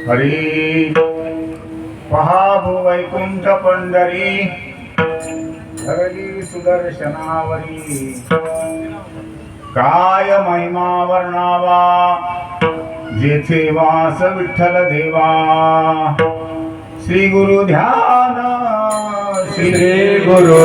हरी पहा भुवैकुंठ पंढरी धरली सुदर्शनावरी काय महिमा वर्णावा जेथे वास विठ्ठल देवा श्री गुरु ध्यान श्री गुरु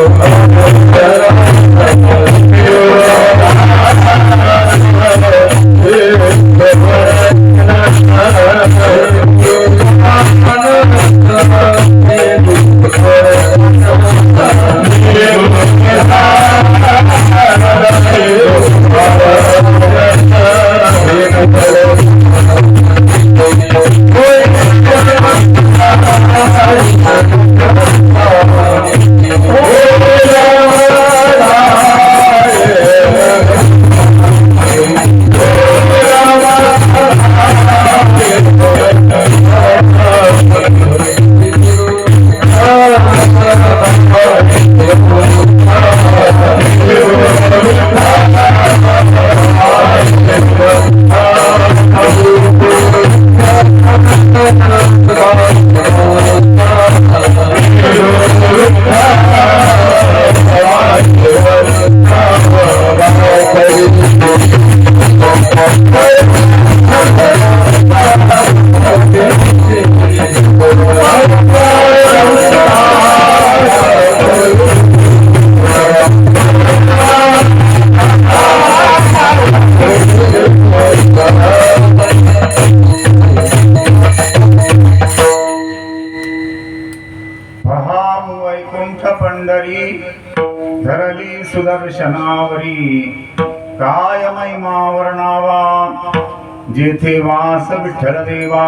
पंढरी धरली सुदर्शनावरी काय महिमा वर्णावा जेथे वास विठ्ठल देवा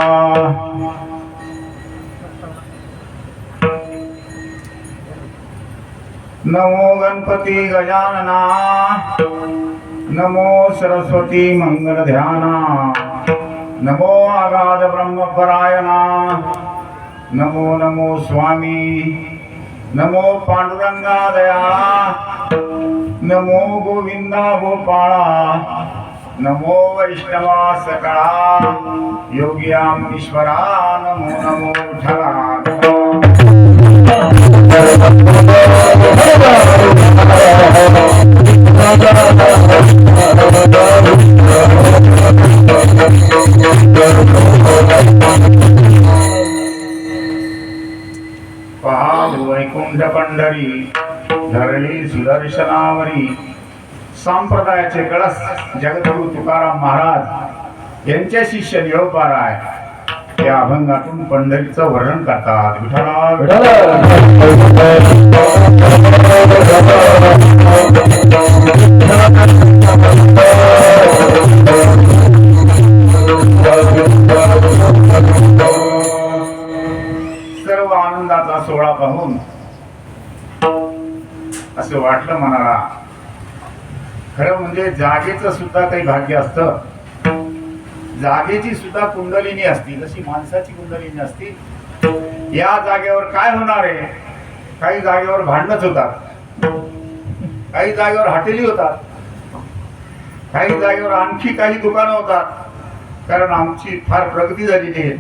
नमो गणपती गजानना नमो सरस्वती मंगल ध्याना नमो आगाध ब्रह्मपरायणा नमो नमो स्वामी नमो पांडुरंगा दयाळा नमो गोविंदा गोपाळा नमो वैष्णवा सकळा योगिया मुनीश्वरा नमो नमो विठ्ठला पहा वैकुंठ पंढरी धरली सुदर्शनावरी संप्रदायाचे कळस जगद्गुरु तुकाराम महाराज यांच्या शिष्य निळोपाराय या अभंगातून पंढरीचं वर्णन करतात. विठ्ठला सर्व आनंदाचा सोहळा पाहून असं वाटलं मनाला खरं म्हणजे जागेचं सुद्धा काही भाग्य असतं. जागेची सुद्धा कुंडलिनी असती जशी माणसाची कुंडलिनी असती. या जागेवर काय होणार आहे? काही जागेवर भांडणच होतात, काही जागेवर हॉटेली होतात, काही जागेवर आणखी काही दुकानं होतात, कारण आमची फार प्रगती झालेली आहे.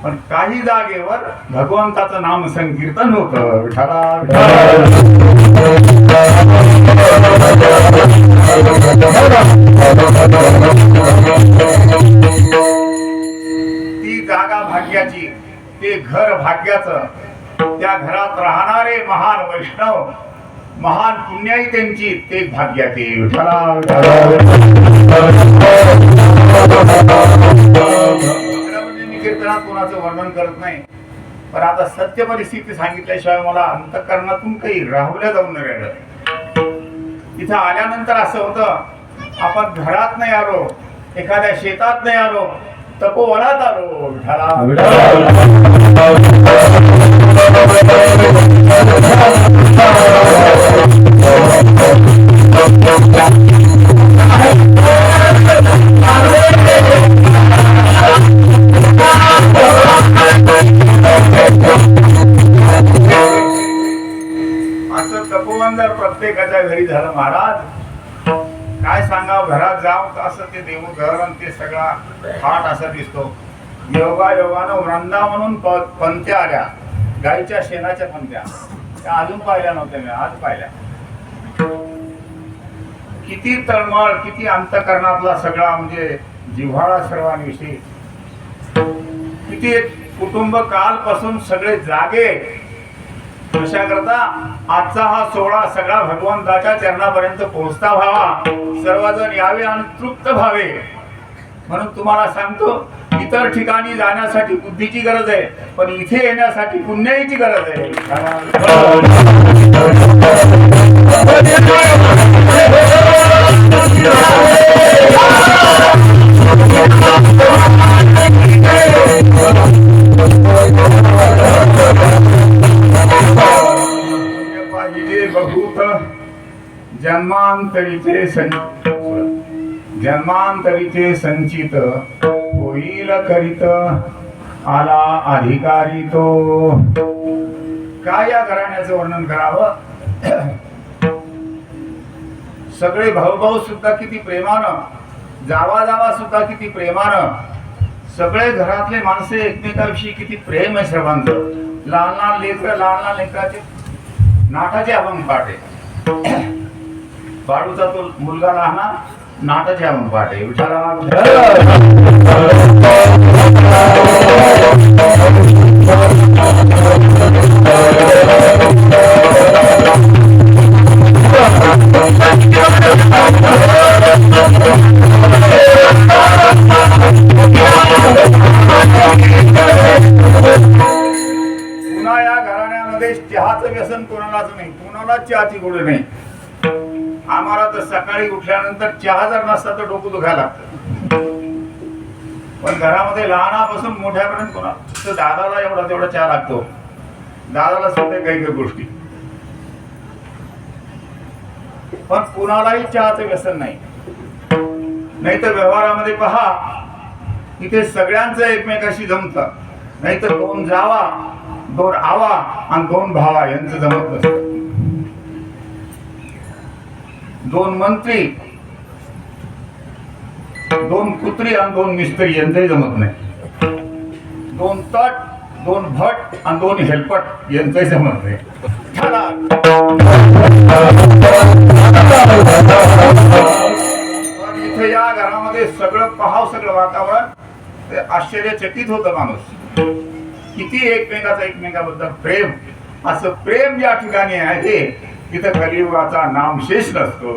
पण काही जागेवर भगवंताचं नाम संकीर्तन होतं. विठ्ठला ती जागा भाग्याची, ते घर भाग्याचं, त्या घरात राहणारे महान वैष्णव महान पुण्याई त्यांची ते भाग्याचे. विठ्ठला कीर्तनात कोणाचं वर्णन करत नाही, पण आता सत्य परिस्थिती सांगितल्याशिवाय मला अंतःकरणातून काही राहुल्या जाऊन न राहिलं. इथं आल्यानंतर असं होतं, आपण घरात नाही आलो, एखाद्या शेतात नाही आलो, तपोवनात आलो. असं तपोवन जर प्रत्येकाच्या घरी झालं महाराज, काय सांगावं, घरात जाऊन गाव असं ते देवघर आणि ते सगळा थाट असा दिसतो. योगायोगानं वृंदावनून पंथ्या आल्या, गाईच्या शेणाच्या पंथ्या, त्या अजून पाहिल्या नव्हत्या, मी आज पाहिल्या. किती तळमळ, किती अंतकरणातला सगळा म्हणजे जिव्हाळा सर्वांविषयी. किती कुटुंब कालपासून सगळे जागे. कशा करता आजचा हा सोहळा सगळा भगवंताच्या चरणापर्यंत पोहोचता व्हावा, सर्वजण यावे आणि तृप्त व्हावे. म्हणून तुम्हाला सांगतो, इतर ठिकाणी जाण्यासाठी बुद्धीची गरज आहे, पण इथे येण्यासाठी पुण्याची गरज आहे. जन्मांतरीचे संचित होईल करीत आला अधिकारी तो. काय या घराण्याचं वर्णन करावं. सगळे भाऊभाऊ सुद्धा किती प्रेमानं, जावा सुद्धा किती प्रेमानं, सगळे घरातले माणसे एकमेकाविषयी किती प्रेम आहे सर्वांचं. लहान लहान लेकराचे नाटाचे अभंग पाठ आहे. बाळूचा तो मुलगा लहाना नाटाचे अभंग पाठ आहे. विठाला पुन्हा या घराण्यामध्ये चहाचं व्यसन कोणालाच नाही, कोणालाच चहाची गोडी नाही. आम्हाला तर सकाळी उठल्यानंतर चहा जर नसता तर डोकं दुखायला लागतं. पण घरामध्ये लहानापासून मोठ्यापर्यंत कोणा तर दादाला एवढा तेवढा चहा लागतो. दादाला सुद्धा काही काही गोष्टी, पण कुणालाही चहाचं व्यसन नाही. नाही तर व्यवहारामध्ये पहा, इथे सगळ्यांचं एकमेकाशी जमतं. नाही तर दोन जावा, दोन आवा आणि दोन भावा यांचं जमत नसतं. दोन मंत्री, दोन कुत्री आणि दोन मिस्त्री यांचंही जमत नाही. दोन तट, दोन भट आणि दोन हेलपट यांचंही जमत नाही. इथे या घरामध्ये सगळं पहाव, सगळं वातावरण ते आश्चर्यचकित होतं. माणूस किती एकमेकाबद्दल प्रेम, असं प्रेम ज्या ठिकाणी आहे तिथं कलियुगाचा नामशेष नसतो.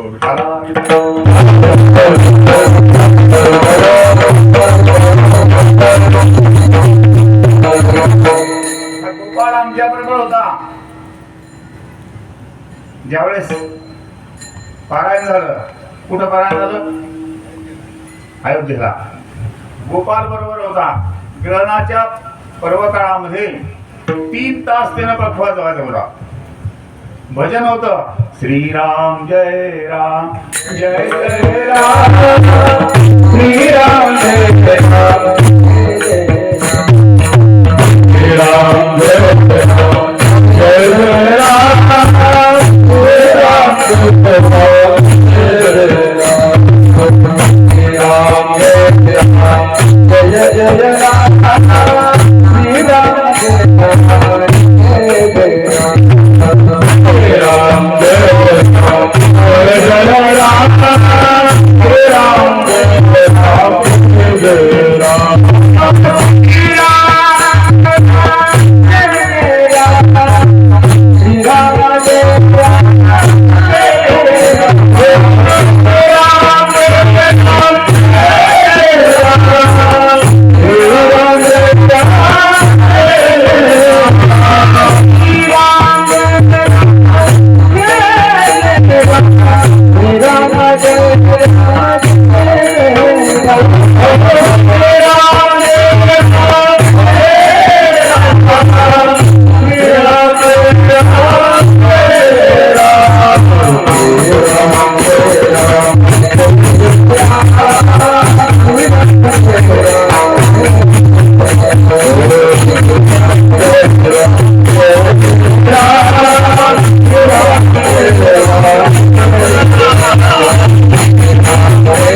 गोपाळ आमच्या बरोबर होता. ज्यावेळेस पारायण झालं, कुठं पारायण झालं? अयोध्येला. गोपाल बरोबर होता. ग्रहणाच्या पर्वकाळामध्ये 3 तास त्यानं पखवाज वाजवला. भजन होतं, श्रीराम जय राम जय जय राम, श्रीराम जय जय राम, श्रीराम जय जय राम जय जय राम, श्रीराम जय जय राम जय राम, श्रीराम जय राम जय जय राम, श्रीराम जय जय राम. राम जय राम जय जय राम, राम जय राम जय राम,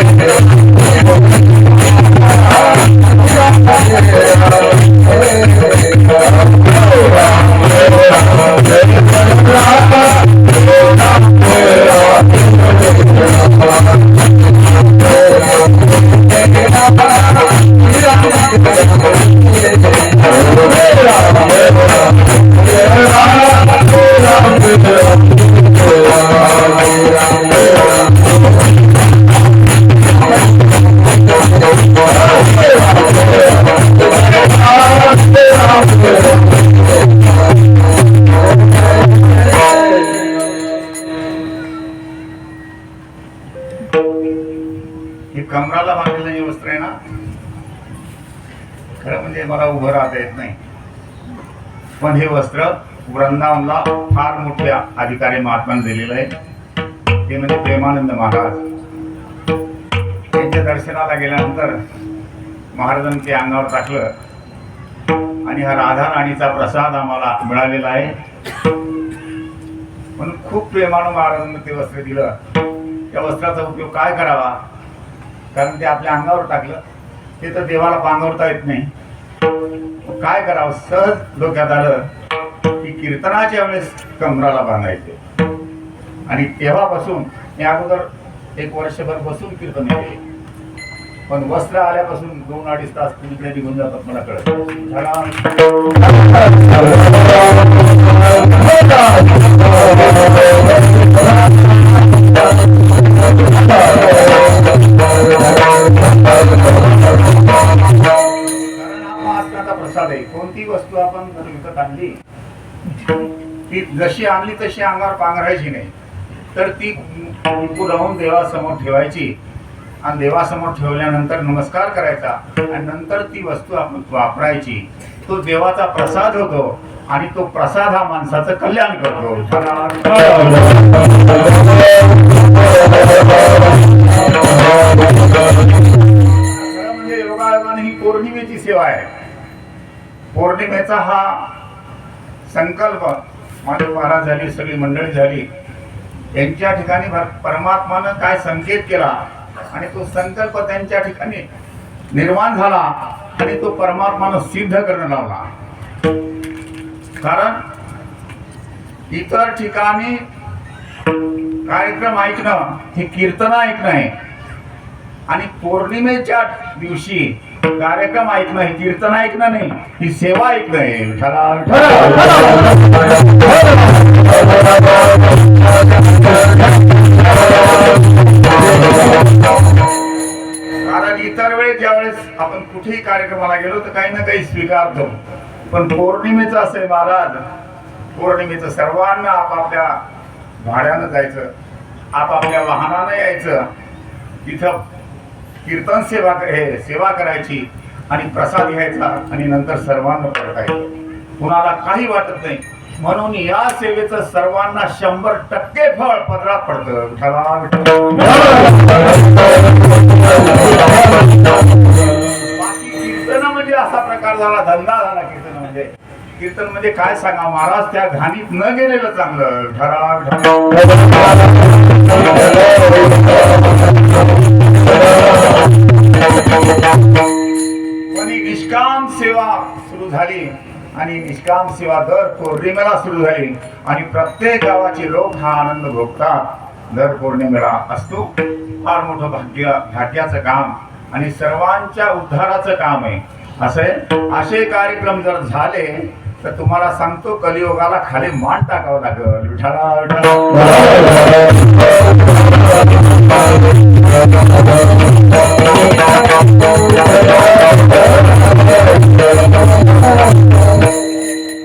Thank you. खरं म्हणजे मला उभं राहता येत नाही, पण हे वस्त्र वृंदावनला फार मोठ्या अधिकारी महात्म्याने दिलेलं आहे. ते म्हणजे प्रेमानंद महाराज. त्यांच्या दर्शनाला गेल्यानंतर महाराजांनी ते अंगावर टाकलं आणि हा राधा राणीचा प्रसाद आम्हाला मिळालेला आहे. म्हणून खूप प्रेमानं महाराजांनी ते वस्त्र दिलं. त्या वस्त्राचा उपयोग काय करावा, कारण ते आपल्या अंगावर टाकलं, ते तर देवाला पांघरता येत नाही. काय करावं, सहज डोक्यात आलं की कीर्तनाच्या वेळेस कमराला बांधायचे. आणि तेव्हापासून मी अगोदर 1 वर्षभर बसून कीर्तन केले, पण वस्त्र आल्यापासून 2-2.5 तास कुणीकडे निघून जातात मला कळत. प्रसाद आहे. कोणती वस्तू आपण जर विकत आणली ती जशी आणली तशी अंगावर पांघरायची नाही, तर ती लावून देवासमोर ठेवायची आणि देवासमोर ठेवल्यानंतर नमस्कार करायचा आणि नंतर ती वस्तू आपण वापरायची. तो देवाचा प्रसाद होतो आणि तो प्रसाद हा माणसाचं कल्याण करतो. म्हणजे योगायोगाने ही पौर्णिमेची सेवा आहे. पौर्णिमेचा हा संकल्प माझे महाराज झाली, सगळी मंडळी झाली, यांच्या ठिकाणी परमात्मानं काय संकेत केला आणि तो संकल्प त्यांच्या ठिकाणी निर्माण झाला आणि तो परमात्मानं सिद्ध करणं लावला. कारण इतर ठिकाणी कार्यक्रम ऐकणं हे कीर्तन ऐकणं आहे आणि पौर्णिमेच्या दिवशी कार्यक्रम ऐकणं हे कीर्तन ऐकणं नाही, ही सेवा ऐकणं आहे. कारण इतर वेळेस ज्यावेळेस आपण कुठेही कार्यक्रमाला गेलो तर काही ना काही स्वीकारतो, पण पौर्णिमेचं असं आहे महाराज, पौर्णिमेचं सर्वांना आपापल्या भाड्यानं जायचं, आपापल्या वाहनानं यायचं, तिथं कीर्तन सेवा करायची आणि प्रसाद घ्यायचा आणि नंतर सर्वांना परतायचं. कुणाला काही वाटत नाही. म्हणून या सेवेचं सर्वांना 100% फळ पदरात पडतं. बाकी कीर्तन म्हणजे असा प्रकार झाला, धंदा झाला. कीर्तन म्हणजे काय सांगा महाराज, त्या घाणीत न गेलेलं चांगलं. पण निष्काम सेवा सुरू झाली आणि निष्काम सेवा दर पौर्णिमेला सुरू झाली आणि प्रत्येक गावाचे लोक हा आनंद भोगतात. दर पौर्णिमेला असतो. फार मोठं भाग्याचं काम आणि सर्वांच्या उद्धाराचं काम आहे. असे कार्यक्रम जर झाले तर तुम्हाला सांगतो कलियुगाला खाली मान टाकावं लागेल.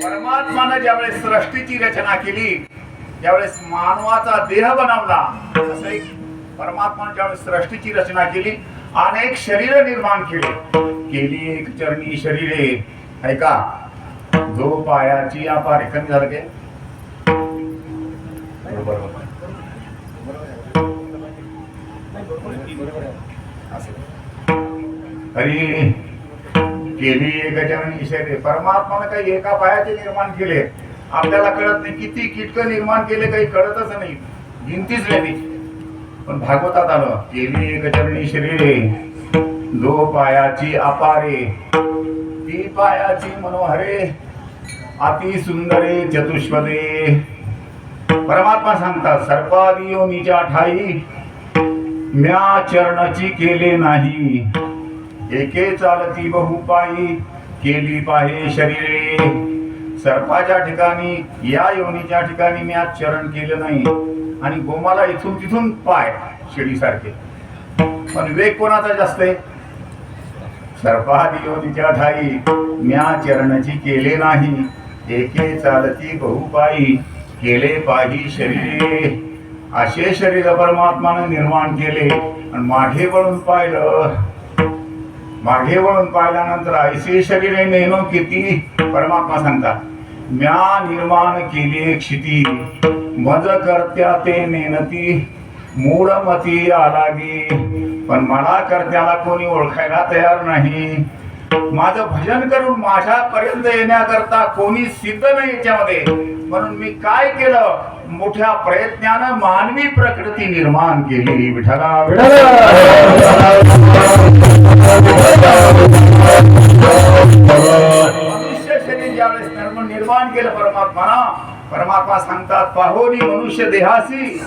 परमात्मानं ज्यावेळेस सृष्टीची रचना केली, ज्यावेळेस मानवाचा देह बनवला, असं परमात्मानं ज्यावेळेस सृष्टीची रचना केली, अनेक शरीर निर्माण केली एक चरणी शरीरे. ऐका, जो पायाची अपार कमी झालं के अरे केली एक चरणी शरीरे. परमात्मानं काही एका पायाचे निर्माण केले, आपल्याला कळत नाही किती कीटक निर्माण केले, काही कळतच नाही, गिनतीच नाही. पण भागवतात आलं, केली एक चरणी शरीरे, दो पायाची अपारे, ती पायाची मनोहरे, अति सुंदरे चतुष्पदे. परमात्मा सांगतात, सर्पादी योनीच्या ठाई म्या चरणाची केले नाही, एके चालती बहुपायी केली पाहे शरीरे. सर्पाच्या ठिकाणी, या योनीच्या ठिकाणी मी आज चरण केलं नाही आणि गोमाला इथून तिथून पाय शिडीसारखे. पण वेग कोणाचा जास्त आहे? सर्पादी योनीच्या ठाई म्या चरणाची केले नाही, एके चालती बहुपायी केले पाही शरीरे. असे शरीर परमात्माने निर्माण केले आणि मागे वळून पाहिलं मागे वळून पाहिल्यानंतर ऐसे शरीरे नेनो किती परमात्मा सांगतात म्या निर्माण केली क्षिती मज करत्या ते नेनती मूढमती आलागी. पण मला करत्याला कोणी ओळखायला तयार नाही. माझं भजन करून माझ्यापर्यंत येण्याकरता कोणी सिद्ध नाही याच्यामध्ये. म्हणून मी काय केलं मोठ्या प्रयत्नानं मानवी प्रकृती निर्माण केली. विठ्ठला मनुष्य शरीर ज्यावेळेस निर्माण केलं परमात्मा सांगतात पाहोनी मनुष्य देहासी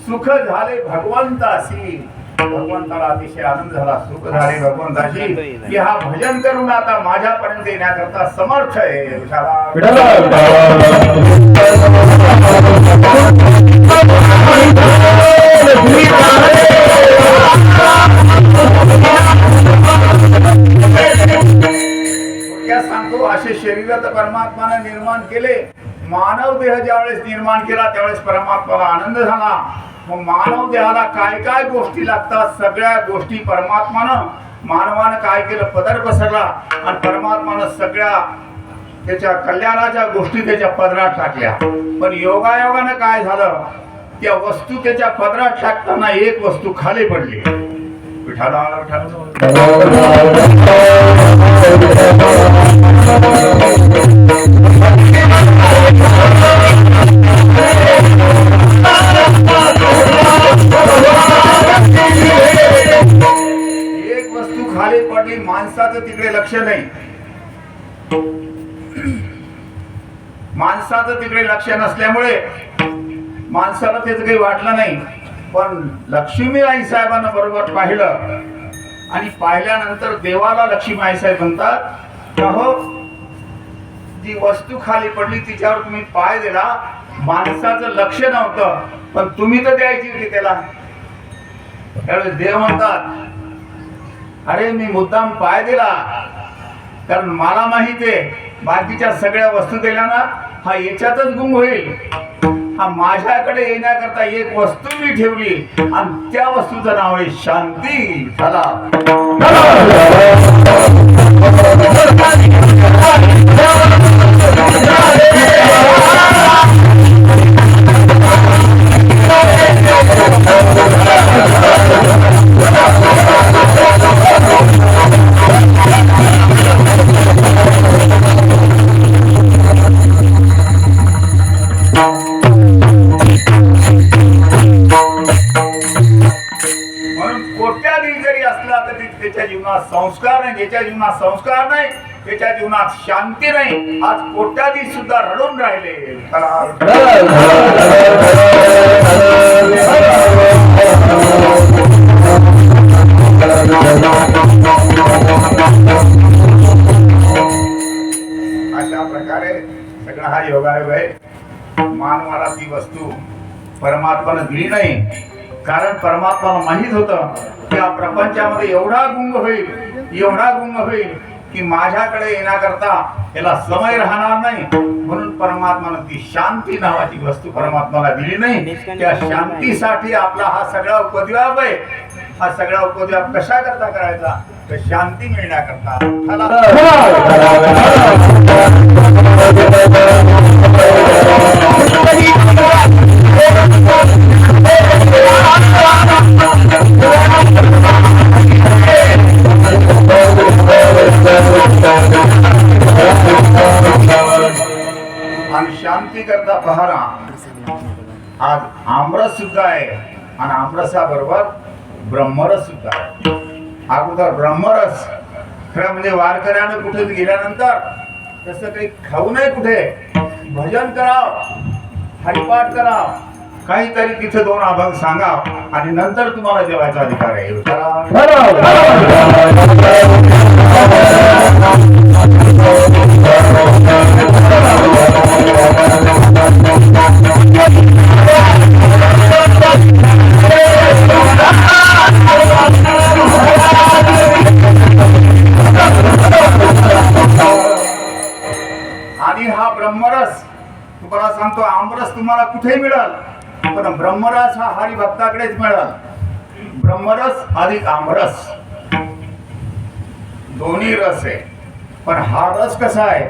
सुख झाले भगवंतासी. भगवंताला अतिशय आनंद झाला सुख झाले भगवंताशी की हा भजन करून आता माझ्यापर्यंत येण्याकरता समर्थ आहे. सांगतो असे शरीरात परमात्माने निर्माण केले. मानव देह ज्यावेळेस निर्माण केला त्यावेळेस परमात्माला आनंद झाला. मग मानव देहाला काय काय गोष्टी लागतात सगळ्या गोष्टी परमात्मानं मानवानं काय केलं पदर पसरला आणि परमात्मानं सगळ्या त्याच्या कल्याणाच्या गोष्टी त्याच्या पदरात टाकल्या. पण योगायोगानं काय झालं त्या वस्तू त्याच्या पदरात टाकताना एक वस्तू खाली पडली. विठाला एक वस्तू खाली पडली. माणसाचं तिकडे लक्ष नाही. माणसाचं तिकडे लक्ष नसल्यामुळे माणसाला त्याचं काही वाटलं नाही. पण लक्ष्मी आई साहेबांना बरोबर पाहिलं आणि पाहिल्यानंतर देवाला लक्ष्मी आई साहेब म्हणतात हो जी वस्तू खाली पडली तिच्यावर तुम्ही पाय दिला. माणसाचं लक्ष नव्हतं पण तुम्ही तर द्यायची होती त्याला. त्यावेळेस देव म्हणतात अरे मी मुद्दाम पाय दिला कारण मला माहिती आहे बाकीच्या सगळ्या वस्तू दिल्या ना हा याच्यातच गुंग होईल. हा माझ्याकडे येण्याकरता एक वस्तू मी ठेवली आणि त्या वस्तूचं नाव आहे शांती. चला त्याच्या जीवनात संस्कार नाही. ज्याच्या जीवनात संस्कार नाही त्याच्या जीवनात शांती नाही. आज कोट्याधीश सुद्धा रडून राहिले. अशा प्रकारे सगळा हा योगायोग आहे. मानवाला ती वस्तू परमात्माने दिली नाही कारण परमात्माला माहित होतं की या प्रपंचामध्ये एवढा गुंग होईल की माझ्याकडे येण्याकरता याला समय राहणार नाही. म्हणून परमात्मानं ती शांती नावाची वस्तू परमात्माला दिली नाही. त्या शांतीसाठी आपला हा सगळा उपद्व्याप आहे. हा सगळा उपद्व्याप कशा करता करायचा तर शांती मिळण्याकरता. आणि शांती करता पहारा आज आमरस सुद्धा आहे आणि आमरसाबरोबर ब्रह्मरस सुद्धा आहे. अगोदर ब्रह्मरस खरं म्हणजे वारकऱ्यानं कुठे गेल्यानंतर तसं काही खाऊ नये. कुठे भजन कराव हरिपाठ कराव काहीतरी तिथे दोन अभंग सांगा आणि नंतर तुम्हाला जेवायचा अधिकार आहे. आणि हा ब्रह्मरस तुम्हाला सांगतो आमरस तुम्हाला कुठेही मिळाल पण ब्रह्मरस हा हरिभक्ताकडेच मिळाल. ब्रह्मरस अधिक आमरस. दोन्ही रस आहे. पण हा रस कसा आहे,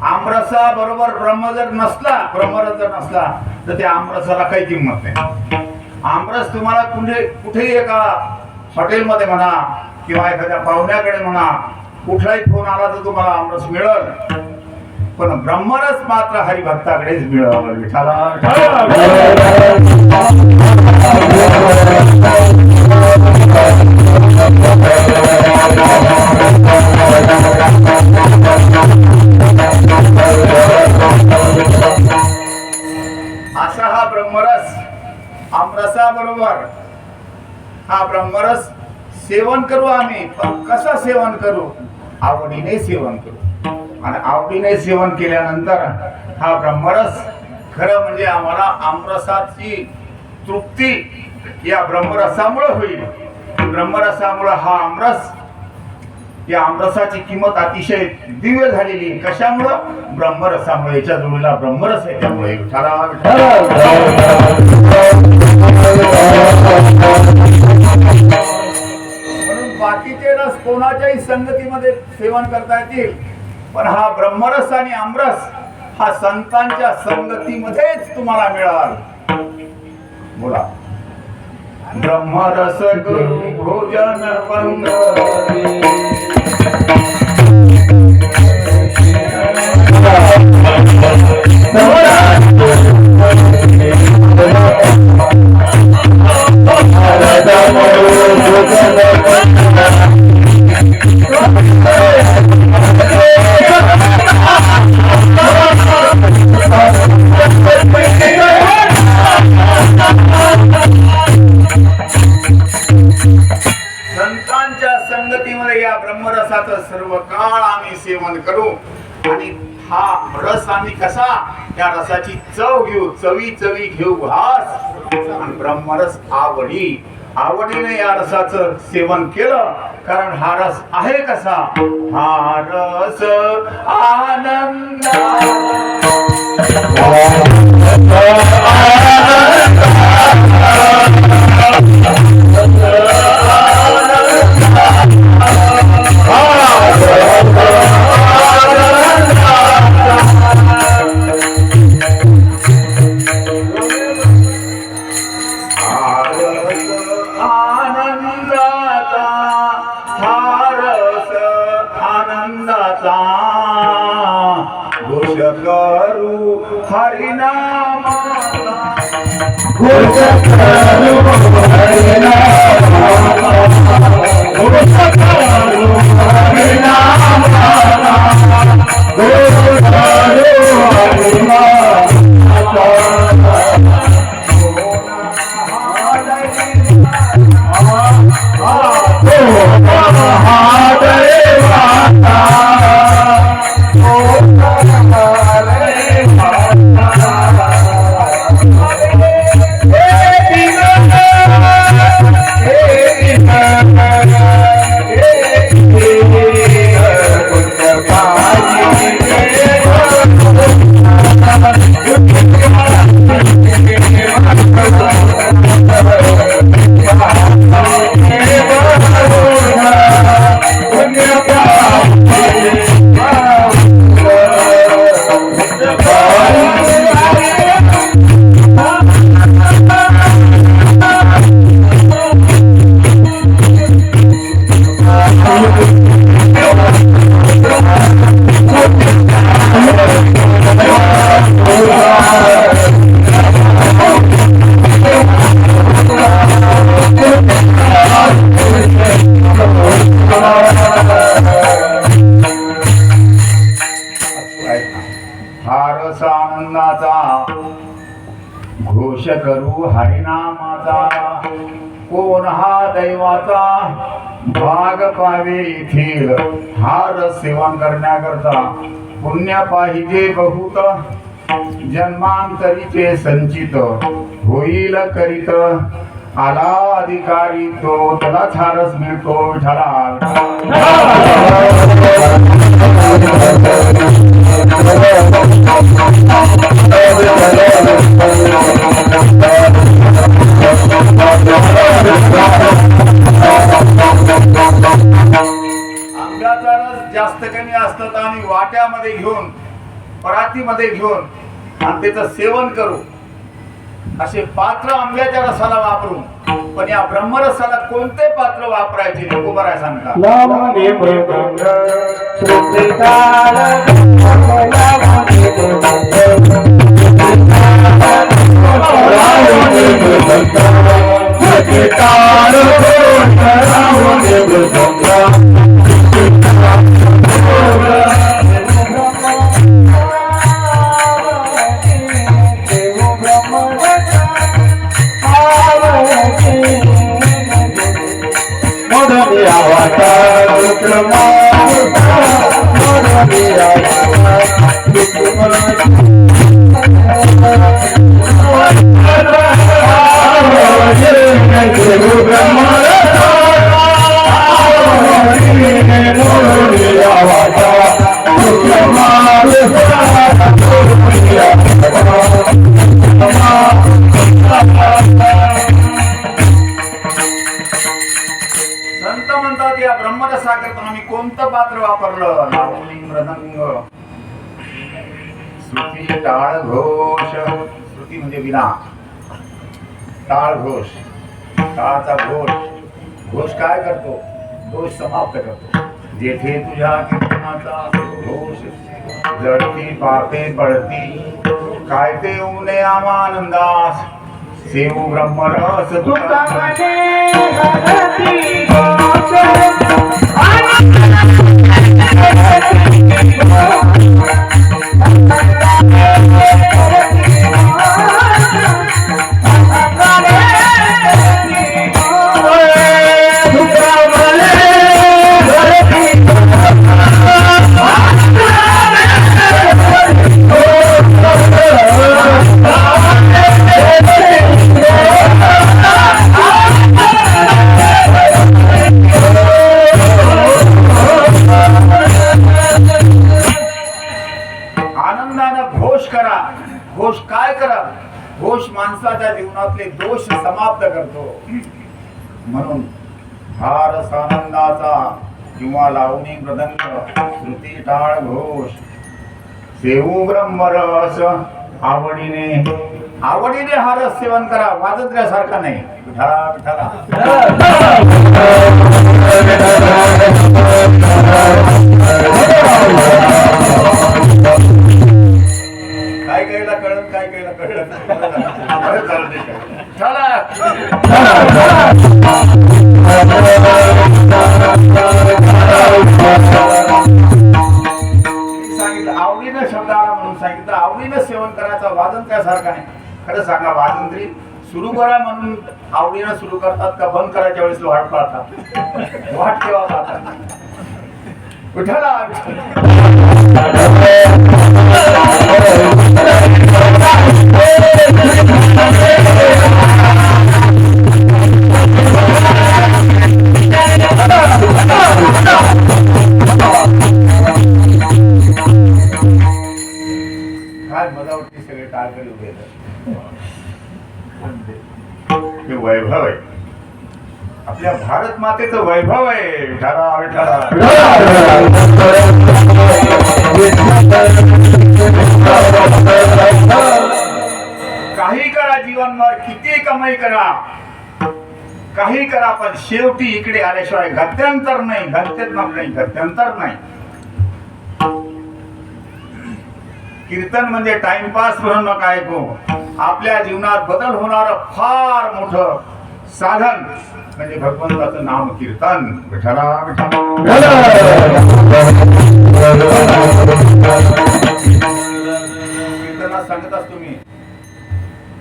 आमरसा बरोबर ब्रह्म जर नसला, ब्रह्मरस जर नसला तर त्या आमरसाला काही किंमत नाही. आमरस तुम्हाला कुठेही एका हॉटेलमध्ये म्हणा किंवा एखाद्या पाहुण्याकडे म्हणा, कुठलाही फोन आला तर तुम्हाला आमरस मिळेल, पण ब्रह्मरस मात्र हरिभक्ताकडेच मिळावं. विठाला असा हा ब्रह्मरस आमरसा बरोबर हा ब्रह्मरस सेवन करू आम्ही. पण कसं सेवन करू, आवडीने सेवन करू. आणि आवडीने सेवन केल्यानंतर हा ब्रह्मरस खरं म्हणजे आम्हाला आमरसाची तृप्ती या ब्रह्मरसामुळे होईल. ब्रह्मरसामुळे हा आमरस, या आमरसाची किंमत अतिशय दिव्य झालेली. कशामुळं, ब्रह्मरसामुळे. याच्या जोडीला ब्रह्मरस आहे त्यामुळे. म्हणून बाकीचे रस कोणाच्याही संगतीमध्ये सेवन करता येतील, पण हा ब्रह्मरस आणि आमरस हा संतांच्या संगतीमध्येच तुम्हाला मिळाल. बोला, ब्रह्मरस गुरु भोजन पंगती. संतांच्या संगतीमध्ये या ब्रह्मरसाचं सर्व काळ आम्ही सेवन करू. आणि हा रस आम्ही कसा, या रसाची चव घेऊ, चवी घेऊ घास. आणि ब्रह्मरस आवडीने या रसाचं सेवन केलं. कारण हा रस आहे कसा, हा रस आनंद. करू हरिनाम घोष करू हरिनामाचा. कोण हा दैवाचा भाग पावे येथील. हा रस सेवन करण्याकरता पुण्य पाहिजे बहुत. जन्मांतरीचे संचित होईल करीत. आला अधिकारी तो त्याला छारस मिळतो. विठाला आंब्याचा जरा जास्त कमी असतं तर आम्ही वाट्यामध्ये घेऊन परातीमध्ये घेऊन आणि त्याचं सेवन करू. असे पात्र आंब्याच्या रसाला वापरू. पण या ब्रह्मरसाला कोणते पात्र वापरायचे नको बरं सांगा. संत म्हणतात या ब्रह्मरसा करताना आम्ही कोणतं पात्र वापरलं. लावणी मृदंग श्रुती टाळ घोष. श्रुती म्हणजे विना, टाळ घोष, टाळाचा घोष. घोष काय करतो? दोष समाप्त करतो. जेथे तुझ्या कीर्तनाचा घोष जडती पापे पडती काय ते उने आमानंदास सेवू ब्रह्मरस तुका घोष काय करा. घोष माणसाच्या जीवनातले दोष समाप्त करतो. म्हणून हा रस आनंदाचा किंवा लावणी मृदंग श्रुती टाळ घोष सेवू ब्रह्मरस आवडीने आवडीने हा रस सेवन करा. वाजंत्र्यासारखा नाही. विठ्ठला विठ्ठला काय कायला कळत काय कायला कळत सांगितलं आवडीनं शब्द आला म्हणून सांगितलं. आवडीनं सेवन करायचं. वाजंत्र्यासारखा नाही. खरं सांगा वाजंत्री सुरू करा म्हणून आवडीनं सुरू करतात का बंद करायच्या वेळेस वाट पाहतात? वाट केव्हा पाहतात? विठ्ठला काय मजावरती सगळे टाळकरी उभे आहेत. हे वैभव आहे. आपल्या भारत मातेचं वैभव आहे. विठ्ठला विठ्ठला काही करा जीवनभर, किती कमाई करा, काही करा, पण शेवटी इकडे आल्याशिवाय गत्यंतर नाही. गत्यंतर नाही. कीर्तन म्हणजे टाइमपास म्हणून नका ऐकू. आपल्या जीवनात बदल होणार फार मोठं साधन म्हणजे भगवंताचं नाम कीर्तन. विठ्ठला विठ्ठला कीर्तनात सांगत असतो मी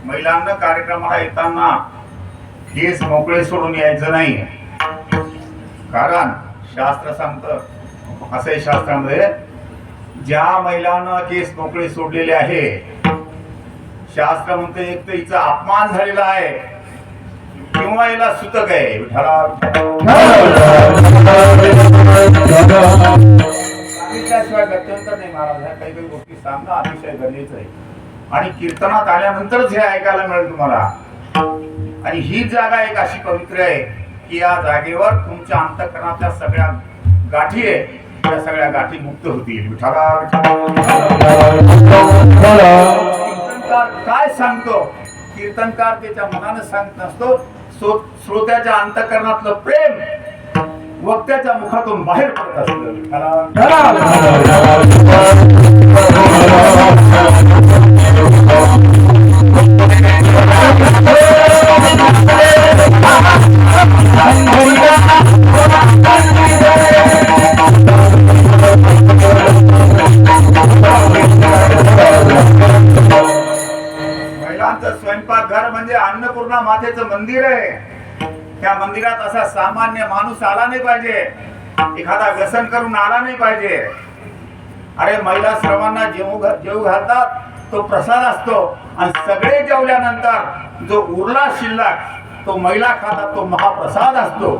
महिलांना कार्यक्रमाला येताना केस मोकळे सोडून यायचं नाही. कारण शास्त्र सांगतं असं शास्त्रामध्ये ज्या महिलांना केस मोकळे सोडलेले आहे शास्त्र म्हणते एक तर हिचा अपमान झालेला आहे किंवा हिला सुतक आहे. सांगितल्याशिवाय गत्यंतर नाही महाराज. ह्या काही काही गोष्टी सांगणं अतिशय गरजेचं आहे. आणि कीर्तनात आल्यानंतरच हे ऐकायला मिळेल तुम्हाला. आणि ही जागा एक अशी पवित्र आहे की या जागेवर तुमच्या अंतःकरणातल्या सगळ्या गाठी आहे त्या सगळ्या गाठी मुक्त होतील. विठाला कीर्तनकार काय सांगतो? कीर्तनकार त्याच्या मनानं सांगत नसतो, श्रोत्याच्या अंतःकरणातलं प्रेम वक्त्याच्या मुखातून बाहेर पडत असतं. महिलांचं स्वयंपाकघर म्हणजे अन्नपूर्णा मातेचं मंदिर आहे. त्या मंदिरात असा सामान्य माणूस आला नाही पाहिजे, एखादा व्यसन करून आला नाही पाहिजे. अरे महिला सर्वांना जेवू घालतात, तो प्रसाद असतो आणि सगळे जेवल्यानंतर जो उरला शिल्लक तो महिला खातात, तो महाप्रसाद असतो.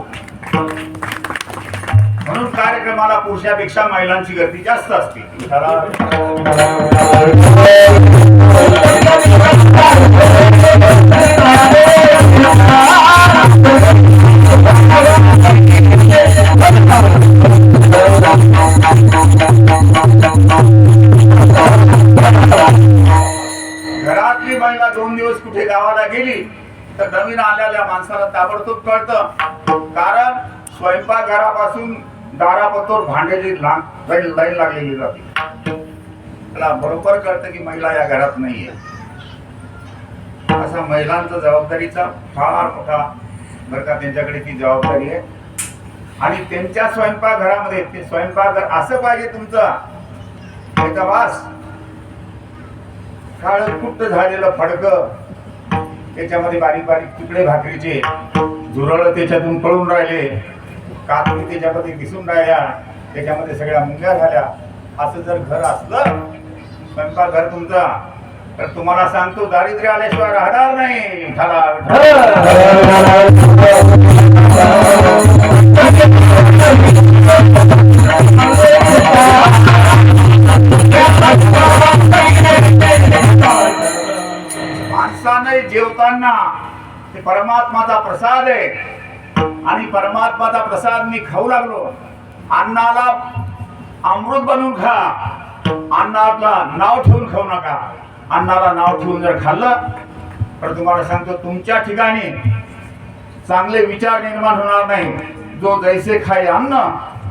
म्हणून कार्यक्रमाला पुरुषापेक्षा महिलांची गर्दी जास्त असते. घरातली महिला 2 दिवस कुठे गावाला गेली तर नवीन आलेल्या माणसाला ताबडतोब कळतं. कारण स्वयंपाकघरापासून दारापतोर भांड्याची लाईन लागलेली जाते. त्याला बरोबर कळतं की महिला या घरात नाहीये. असा महिलांचा जबाबदारीचा फार मोठा बरं का, त्यांच्याकडे ती जबाबदारी आहे. आणि त्यांच्या स्वयंपाकघरामध्ये ते स्वयंपाकघर असं पाहिजे तुमचं, त्याचा वास काळकुट्ट झालेलं फडकं, त्याच्यामध्ये बारीक बारीक तुकडे भाकरीचे झुरळ त्याच्यातून पळून राहिले, कातडी त्याच्यामध्ये दिसून राहिल्या, त्याच्यामध्ये सगळ्या मुंग्या झाल्या. असं जर घर असलं स्वयंपाकघर तुमचा, तर तुम्हाला सांगतो दारिद्र्य आल्याशिवाय राहणार नाही. माणसाने जेवताना ते परमात्माचा प्रसाद आहे आणि परमात्माचा प्रसाद मी खाऊ लागलो. अन्नाला अमृत बनवून खा, अन्नाला नाव ठेवून खाऊ नका. अन्नाला नाव ठेवून जर खाल्लं तर तुम्हाला सांगतो तुमच्या ठिकाणी चांगले विचार निर्माण होणार नाही. जो जैसे खाय अन्न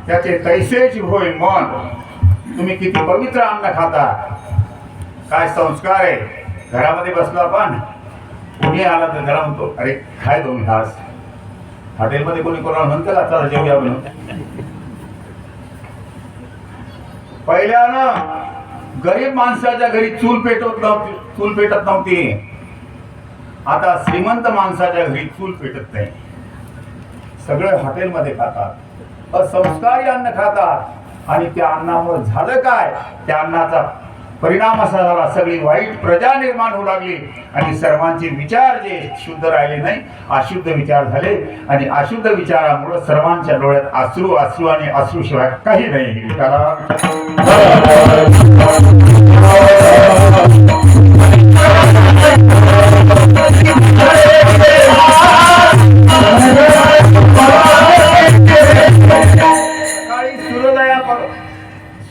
त्याचे तैसेच होय मन. तुम्ही किती पवित्र अन्न खाता, काय संस्कार आहे. घरामध्ये बसलो आपण, कोणी आला तर घरा म्हणतो अरे खाय 2 घास. हॉटेलमध्ये कोणी कोणाला म्हणतं का चला जेवूया म्हणून. पहिल्यानं गरीब माणसाच्या घरी चूल पेटत नव्हती. आता श्रीमंत माणसाच्या घरी चूल पेटत नाही. सगळे हॉटेलमध्ये खातात, असंस्कारी अन्न खातात. आणि त्या अन्नामुळे झालं काय, त्या अन्नाचा परिणाम असा झाला, सगळी वाईट प्रजा निर्माण होऊ लागली आणि सर्वांचे विचार जे शुद्ध राहिले नाही, अशुद्ध विचार झाले. आणि अशुद्ध विचारामुळे सर्वांच्या डोळ्यात अश्रू अश्रू आणि अश्रूशिवाय काही नाही.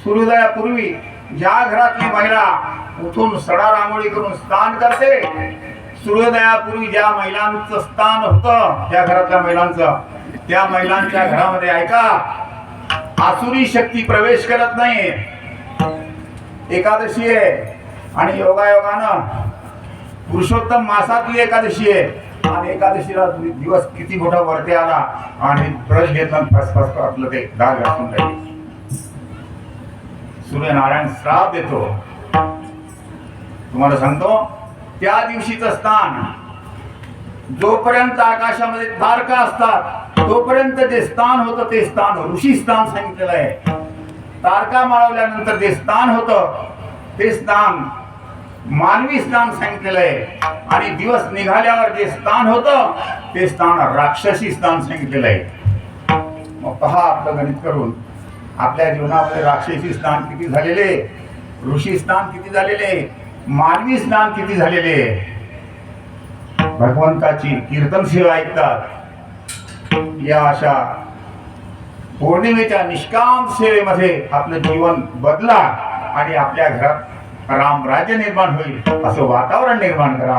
सूर्योदयापूर्वी ज्या घरातली महिला उठून सडा रांगोळी करून स्नान करते, सूर्योदयापूर्वी ज्या महिलांचं स्थान होतं त्या घरातल्या महिलांचं, त्या महिलांच्या घरामध्ये ऐका आसुरी शक्ती प्रवेश करत नाही. एकादशी आहे आणि योगायोगानं पुरुषोत्तम मासातली एकादशी आहे आणि एकादशीला दिवस किती मोठा वरती आला आणि ब्रश घेतला फसफस आपलं ते दाग घासून राहिले. सूर्यनारायण श्राप देतो. तुम्हाला सांगतो त्या दिवशीचं स्थान, जोपर्यंत आकाशामध्ये तारका असतात तोपर्यंत जे स्थान होतं ते स्थान ऋषी स्थान सांगितलेलं आहे. तारका माळवल्यानंतर जे स्थान होतं ते स्थान मानवी स्थान सांगितलेलं आहे. आणि दिवस निघाल्यावर जे स्थान होतं ते स्थान राक्षसी स्थान सांगितलेलं आहे. मग पहा आपलं गणित करून आपल्या जीवनामध्ये राक्षसी स्थान किती झालेले, ऋषी स्थान किती झालेले, मानवी स्थान किती झालेले. भगवंताची कीर्तन सेवा ऐकतात या अशा पौर्णिमेच्या निष्काम सेवेमध्ये आपलं जीवन बदला आणि आपल्या घरात रामराज्य निर्माण होईल असं वातावरण निर्माण करा.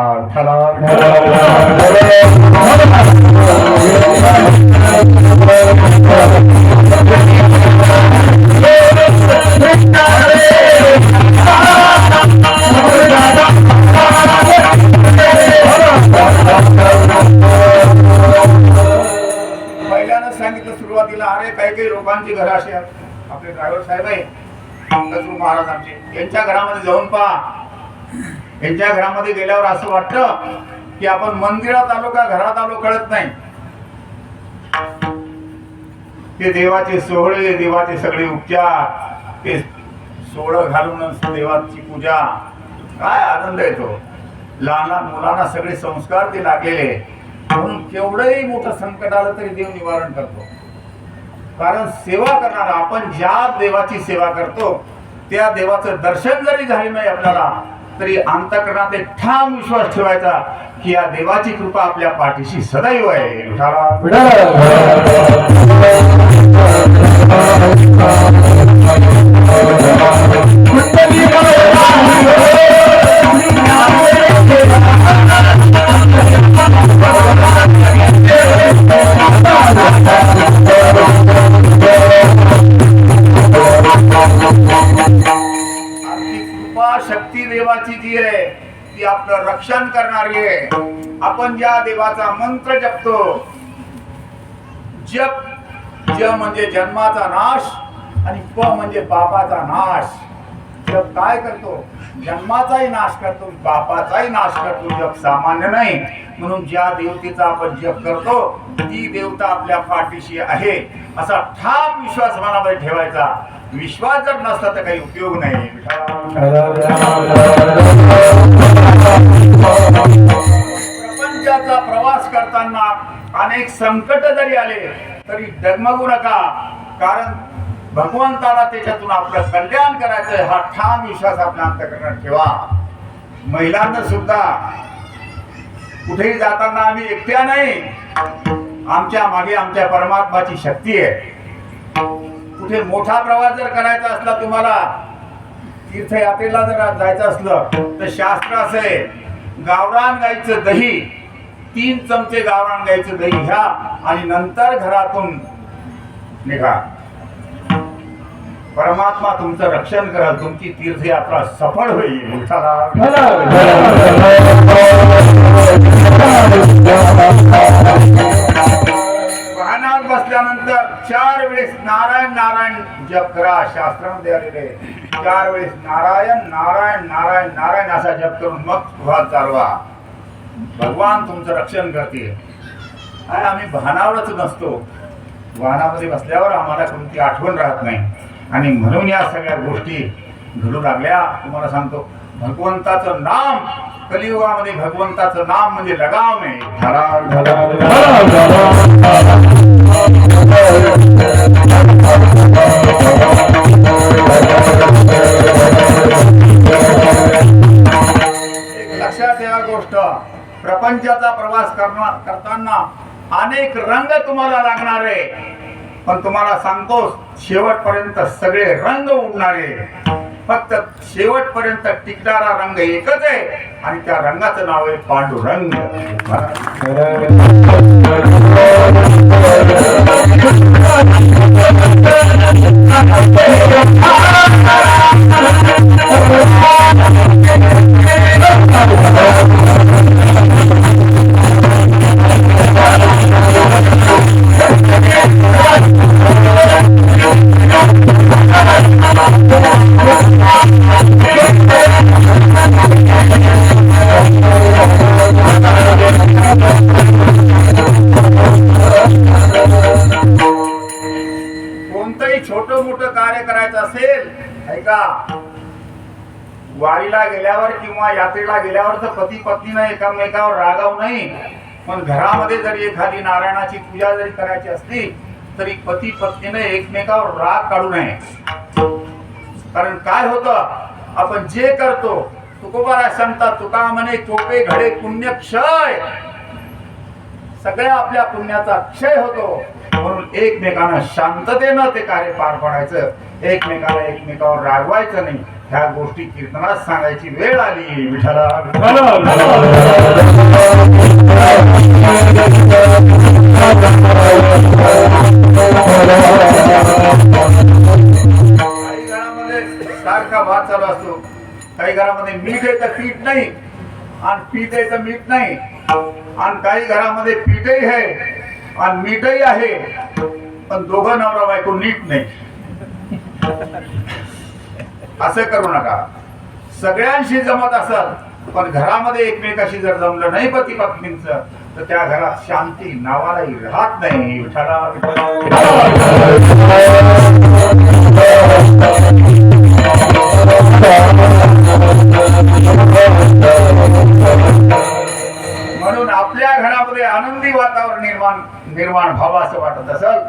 पहिल्यानं सांगितलं सुरुवातीला, अरे काही काही लोकांची घरं अशी आहेत. आपले ड्रायव्हर साहेब आहे दसरू महाराज आमचे, यांच्या घरामध्ये जाऊन पहा. यांच्या घरामध्ये गेल्यावर असं वाटतं की आपण मंदिरात आलो का घरात आलो कळत नाही. ते देवाचे सोहळे, देवाचे सगळे उपचार, ते सोहळं घालूनच देवाची पूजा, काय आनंद येतो. लहान लहान मुलांना सगळे संस्कार ते लागलेले, म्हणून केवढंही मोठं संकट आलं तरी देव निवारण करतो. कारण सेवा करणारा, आपण ज्या देवाची सेवा करतो त्या देवाचं दर्शन जरी झाले नाही आपल्याला, तरी अंतःकरणात एक ठाम विश्वास ठेवायचा की या देवाची कृपा आपल्या पाठीशी सदैव आहे. शक्ती देवाची जी आहे ती आपलं रक्षण करणारी आहे. आपण ज्या देवाचा मंत्र जपतो, जप ज म्हणजे जन्माचा नाश आणि प म्हणजे पापाचा नाश. जप काय करतो? जन्माचाही नाश करतो, पापाचाही नाश करतो. जप सामान्य नाही, म्हणून ज्या देवतेचा आपण जप करतो ती देवता आपल्या पाठीशी आहे असा ठाम विश्वास मनामध्ये ठेवायचा. विश्वास जर नसला तर काही उपयोग नाही. प्रपंचाचा प्रवास करताना अनेक संकट जरी आले तरी डगमगू नका, कारण भगवंताला त्याच्यातून आपलं कल्याण करायचं हा ठाम विश्वास आपल्या अंतःकरणात ठेवा. महिलांना सुद्धा कुठेही जाताना आम्ही एकट्या नाही, आमच्या मागे आमच्या परमात्माची शक्ती आहे. कुठे मोठा प्रवास जर करायचा असला, तुम्हाला तीर्थयात्रेला जर जायचं असलं तर शास्त्र असं आहे, गावरान गाईचं दही 3 चमचे गावरान गाईचं दही घ्या आणि नंतर घरातून निघा. परमात्मा तुमचं रक्षण करेल, तुमची तीर्थयात्रा सफळ होईल. वाहनात बसल्यानंतर 4 वेळेस नारायण नारायण जप करा. शास्त्रामध्ये आलेले 4 वेळेस नारायण नारायण नारायण नारायण असा जप करून मग वाहन चालवा. भगवान तुमचं रक्षण करतील. आम्ही भानावरच नसतो, वाहनामध्ये बसल्यावर आम्हाला कोणती आठवण राहत नाही आणि म्हणून या सगळ्या गोष्टी घडू लागल्या. तुम्हाला सांगतो, भगवंताचं नाम कलियुगामध्ये, भगवंताचं नाम म्हणजे लगाम आहे. एक लक्षात ठेवा गोष्ट, प्रपंचाचा प्रवास करताना अनेक रंग तुम्हाला लागणार आहे, पण तुम्हाला सांगतो शेवटपर्यंत सगळे रंग उडणारे. फक्त शेवटपर्यंत टिकणारा रंग एकच आहे आणि त्या रंगाचं नाव आहे पांडुरंग. कोणतंही छोटं मोठं कार्य करायचं असेल, ऐका, वारीला गेल्यावर किंवा यात्रेला गेल्यावर तर पती पत्नीनं एकामेकावर रागावू नाही, पण घरामध्ये जरी एखादी नारायणाची पूजा जरी करायची असली तरी पती पत्नीने एकमेकावर राग काढू नये. कारण काय होतं, आपण जे करतो, तुकोबारा सांगतात, तुका म्हणे कोपे घडे पुण्य क्षय, सगळ्या आपल्या पुण्याचा क्षय होतो. म्हणून एकमेकांना शांततेनं ते कार्य पार पाडायचं, एकमेकावर रागवायचं नाही. ह्या गोष्टी कीर्तनात सांगायची वेळ आली. विठ्ठला काही घरामध्ये सारखा भात चालू असतो, काही घरामध्ये मीठ आहे तर पीठ नाही आणि पीठ आहे तर मीठ नाही, आणि काही घरामध्ये पीठही आहे आणि मीठही आहे पण दोघं नवरा बायको नीट नाही. असं करू नका. सगळ्यांशी जमत असेल पण घरामध्ये एकमेकाशी जर जमलं नाही पती पत्नींचं तर त्या घरात शांती नावालाही राहत नाही. विठ्ठला म्हणून आपल्या घरामध्ये आनंदी वातावरण निर्माण व्हावं असं वाटत असेल,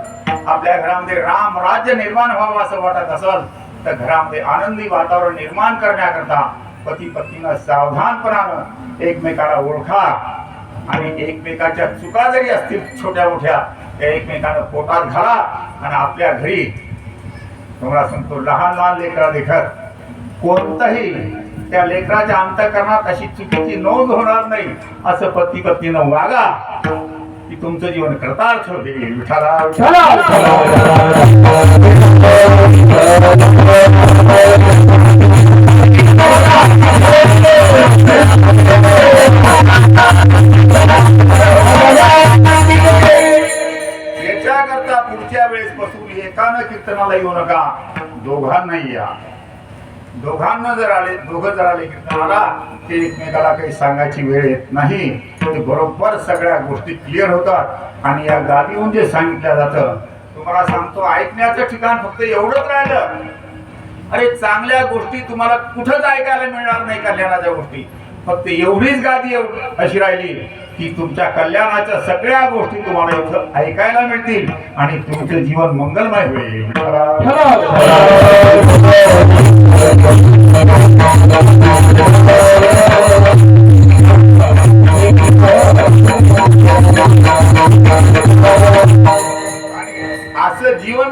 आपल्या घरामध्ये राम राज्य निर्माण व्हावं असं वाटत असेल तर घरामध्ये आनंदी वातावरण निर्माण करण्याकरता पती पत्नीनं सावधानपणानं एकमेकाला ओळखा आणि एकमेकाच्या चुका जरी असतील छोट्या मोठ्या त्या एकमेकांना पोटात घाला. आणि आपल्या घरी तुम्हाला सांगतो लहान लहान लेकरा देखत कोणताही त्या लेकराच्या अंतःकरणात अशी चुकीची नोंद होणार नाही असं पती पत्नीनं वागा की तुमचं जीवन कृतार्थ होईल. विठ्ठला याच्याकरता पुढच्या वेळेस बसून एकानं कीर्तनाला येऊ नका, दोघांनाही या. दोघांना जर आले, दोघं जर आले कीर्तनाला ते एकमेकाला काही सांगायची वेळ येत नाही. ते बरोबर सगळ्या गोष्टी क्लिअर होतात. आणि या गादीहून जे सांगितलं जातं तुम्हाला सांगतो, ऐकण्याचं ठिकाण फक्त एवढंच राहिलं. अरे चांगल्या गोष्टी तुम्हाला कुठंच ऐकायला मिळणार नाही, कल्याणाच्या गोष्टी फक्त एवढीच गादी अशी राहिली की तुमच्या कल्याणाच्या सगळ्या गोष्टी तुम्हाला इथं ऐकायला मिळतील आणि तुमचं जीवन मंगलमय होईल. असं जीवन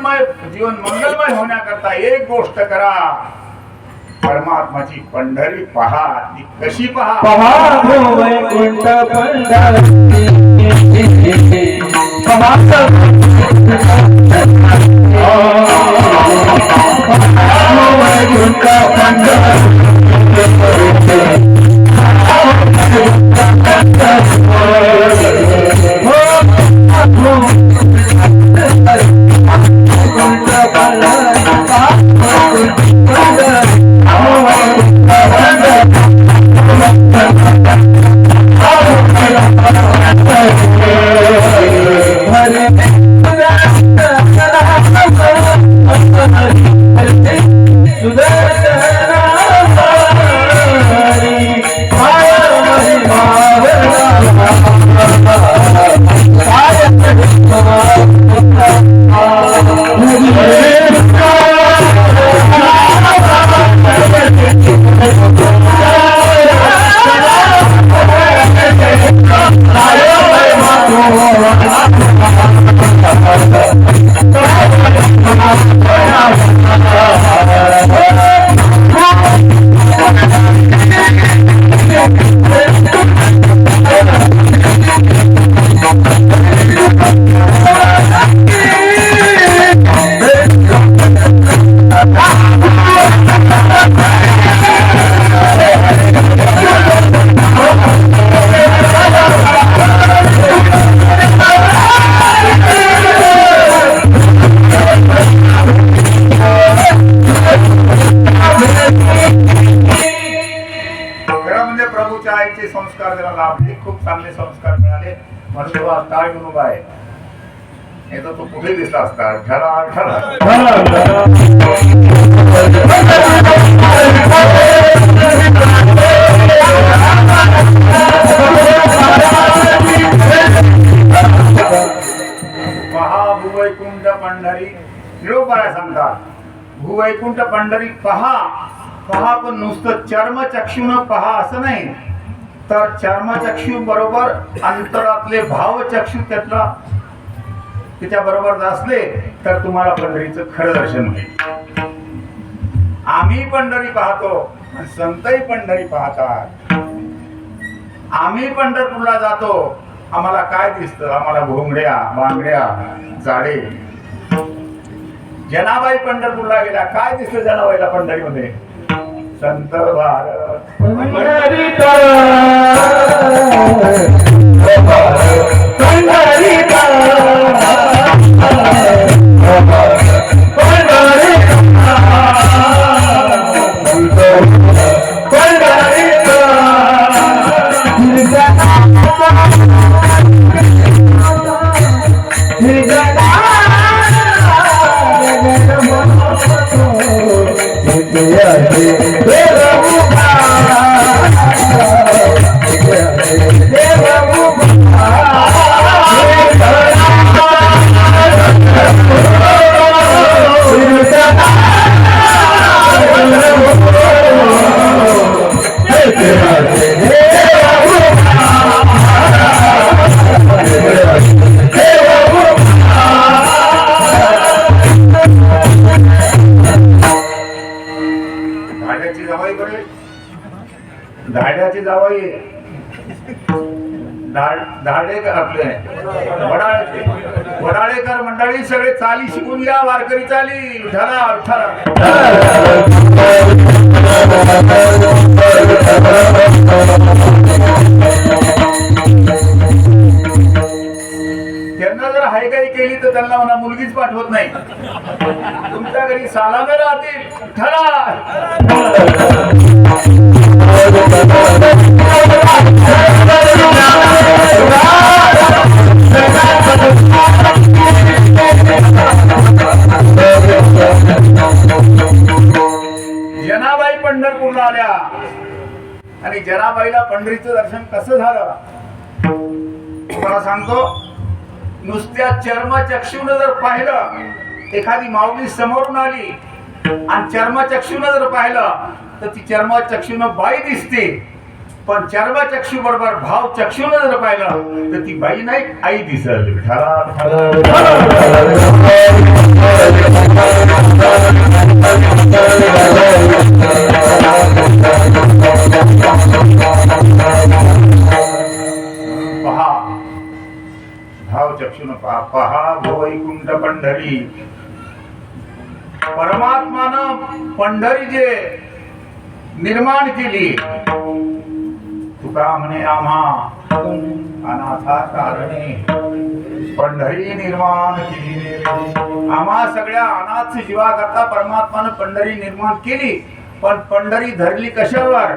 मंगलमय होण्याकरता एक गोष्ट करा, परमात्माची पंढरी पहा. ती कशी पहा? वैकुंठ पंढरी संस्कार त्याला लाभले, खूप चांगले संस्कार मिळाले म्हणून तो आज टाळ घेऊन उभा आहे. नाही तर तो कुठे दिसला असता. ठरा पहा भुवैकुंठ पंढरी, निरोपाला सांगतात भुवैकुंठ पंढरी पहा. पहा पण नुसतं चर्मचक्षुन पहा असं नाही, तर चर्मचक्षु बरोबर अंतरातले भावचक्षु त्यातला तिच्या बरोबर असले तर तुम्हाला पंढरीचं खरं दर्शन होईल. आम्ही पंढरी पाहतो आणि संतही पंढरी पाहतात. आम्ही पंढरपूरला जातो, आम्हाला काय दिसतं? आम्हाला घोंगड्या, बांगड्या, जाडे. जनाबाई पंढरपूरला गेल्या, काय दिसतं जनाबाईला पंढरीमध्ये? संत भारत पंढरीचा पंढरीचा धाड्याची जावई धाडेकर आपले वडाळेकर मंडळी सगळे चाली शिकून या. वारकरी चाली ठरा ठरा. त्यांना जर हायगाई केली तर त्यांना म्हणा मुलगीच पाठवत नाही. तुमच्या घरी सालाने राहतील ठरा. जनाबाई पंढरपूरला आल्या आणि जनाबाईला पंढरीचं दर्शन कसं झालं तुम्हाला सांगतो. नुसत्या चर्मचक्षूनं जर पाहिलं, एखादी माऊली समोरून आली आणि चर्मचक्षूनं जर पाहिलं तर ती चर्मचक्षूनं बाई दिसते, पण चर्मचक्षू बरोबर भाव चक्षूनं जर पाहिलं तर ती बाई नाही आई दिसल. पहा भाव चक्षुन पहा. पहा भो वैकुंठ पंढरी. परमात्मानं पंढरी जे निर्माण केली, तुका म्हणे आम्हा अनाथा कारणे पंढरी निर्माण केली. आम्हा सगळ्या अनाथ जीवा करता परमात्मानं पंढरी निर्माण केली. पण पंढरी धरली कशावर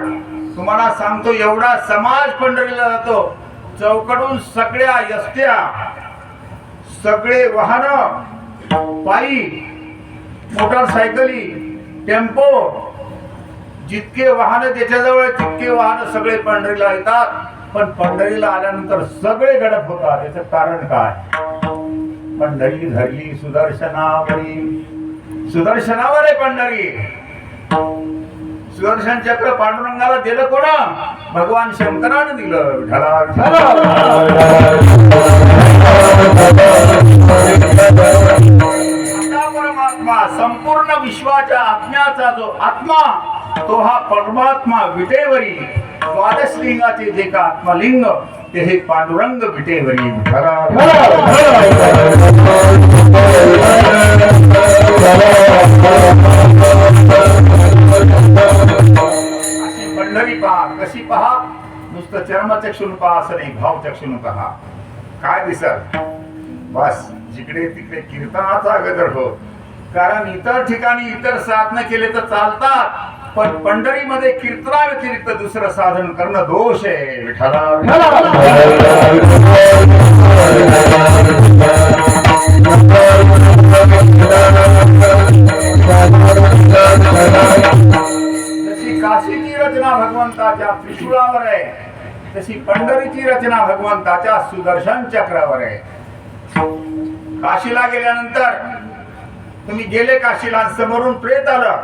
तुम्हाला सांगतो. एवढा समाज पंढरीला जातो, चौकडून सगळ्या यष्ट्या, सगळे वाहन, पायी, मोटरसायकली, टेम्पो, जितके वाहन त्याच्याजवळ तितके वाहन सगळे पंढरीला येतात. पण पंढरीला आल्यानंतर सगळे गडप होतात. याचं कारण काय? पंढरी धरली सुदर्शनावरी. सुदर्शनावर आहे पंढरी. सुदर्शन चक्र पांडुरंगाला दिलं कोण? भगवान शंकरानं दिलं. परमात्मा संपूर्ण विश्वाच्या आत्म्याचा जो आत्मा, तो हा परमात्मा विटेवरी. द्वादश लिंगाचे जे का आत्मलिंग ते हे पांडुरंग विटेवरी. अशी पंढरी पहा. कशी पहा? नुसतं चर्मचक्षुन पहा असं नाही, भावचक्षुन पहा. काय दिसत? बस जिकडे तिकडे कीर्तनाचा गजर हो. कारण इतर ठिकाणी इतर साधन केले तर चालतात, पण पंढरीमध्ये कीर्तना व्यतिरिक्त दुसरं साधन करणं दोष आहे. विठ्ठला जशी काशीची रचना भगवंताच्या त्रिशूळावर आहे, तशी पंढरीची रचना भगवंताच्या सुदर्शन चक्रावर आहे. काशीला गेल्यानंतर तुम्ही गेले काशीला, समोरून प्रेत आलं,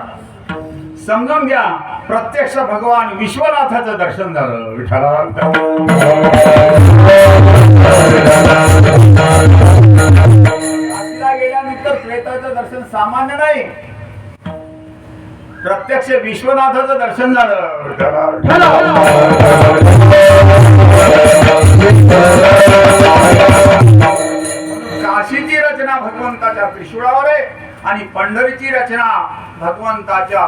समजून घ्या प्रत्यक्ष भगवान विश्वनाथाचं दर्शन झालं. विठ्ठला दर्शन सामान्य नाही, प्रत्यक्ष विश्वनाथाचं दर्शन झालं. काशीची रचना भगवंताच्या त्रिशूळावर आहे आणि पंढरीची रचना भगवंताच्या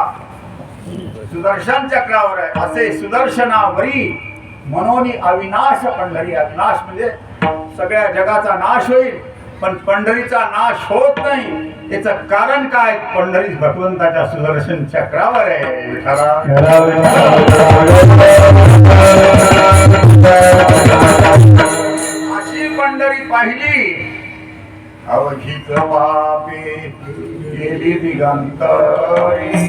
सुदर्शन चक्रावर आहे. असे सुदर्शनावरी मनोनी अविनाश पंढरी. अविनाश म्हणजे सगळ्या जगाचा नाश होईल पण पंढरीचा नाश होत नाही. याचं कारण काय? पंढरी भगवंताच्या सुदर्शन चक्रावर आहे. अशी पंढरी पाहिली अवघीच पापे गेली दिगंतरी.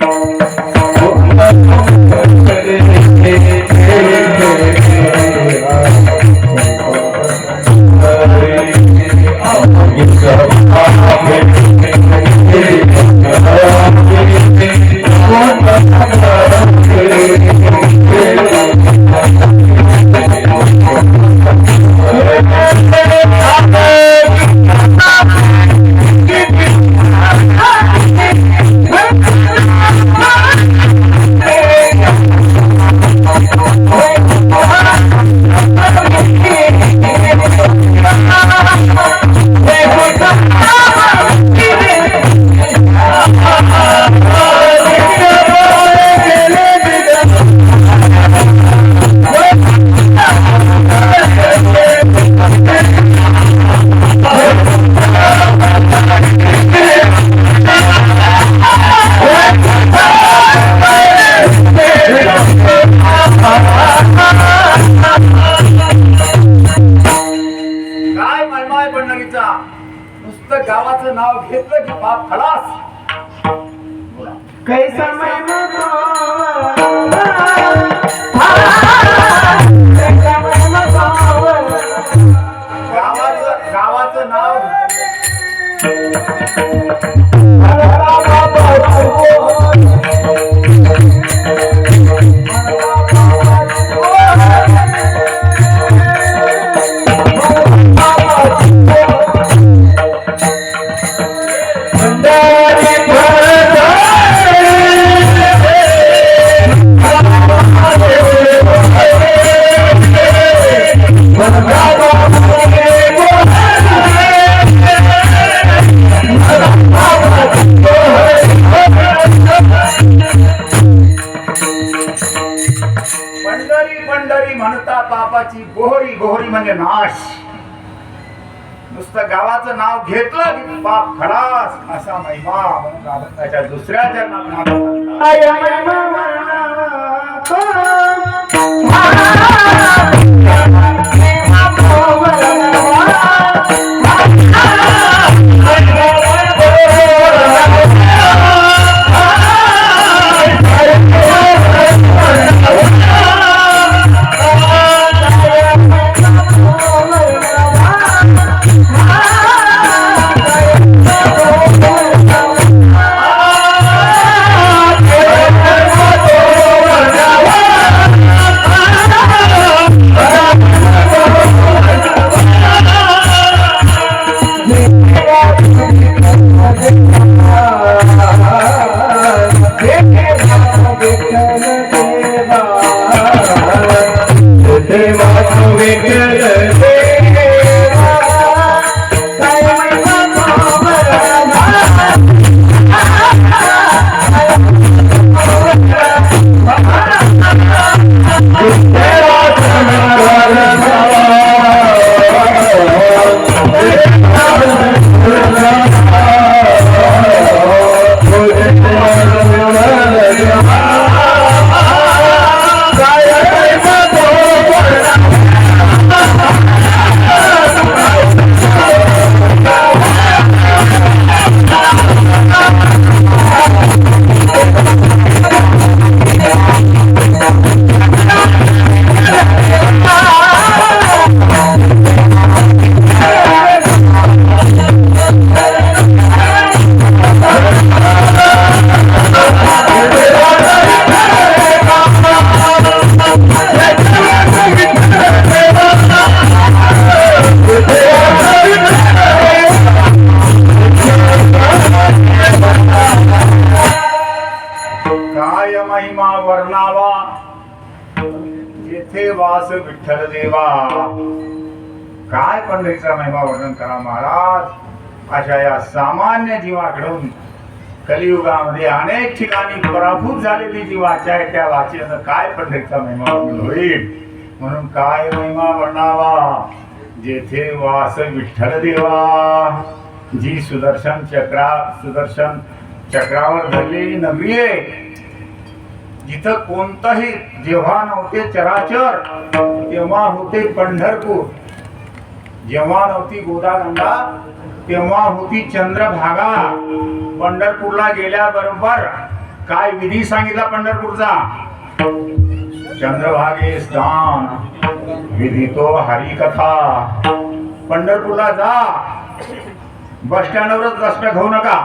नुसतं गावाचं नाव घेतलं की पाप खलास. कैसा गावाचं नाव पंढरी म्हणता पापाची गोहरी. गोहरी म्हणजे नाश. नुसतं गावाचं नाव घेतलं की पाप खलास असा महिमा म्हणून गावाच्या दुसऱ्या चरणात काय महिमा वर्णावा जेथे वास विठ्ठल देवा. काय पंढरीचा महिमा वर्णन करा महाराज. अशा या सामान्य जीवाकडून कलियुगामध्ये अनेक ठिकाणी पराभूत झालेली जी वाचा आहे त्या वाचेनं काय पंढरीचा महिमा वर्णन होईल. म्हणून काय महिमा वर्णावा जेथे वास विठ्ठल देवा. जी सुदर्शन चक्रावर धरलेली नगरी आहे, जिथं कोणताही जेव्हा नव्हते चराचर तेव्हा होते पंढरपूर, जेव्हा नव्हती गोदागंगा तेव्हा होती चंद्रभागा. पंढरपूरला गेल्याबरोबर काय विधी सांगितला पंढरपूरचा. चंद्रभागे स्नान विधितो हरिकथा. पंढरपूरला जा, बस स्टँडवरच रस्त्या घेऊ नका.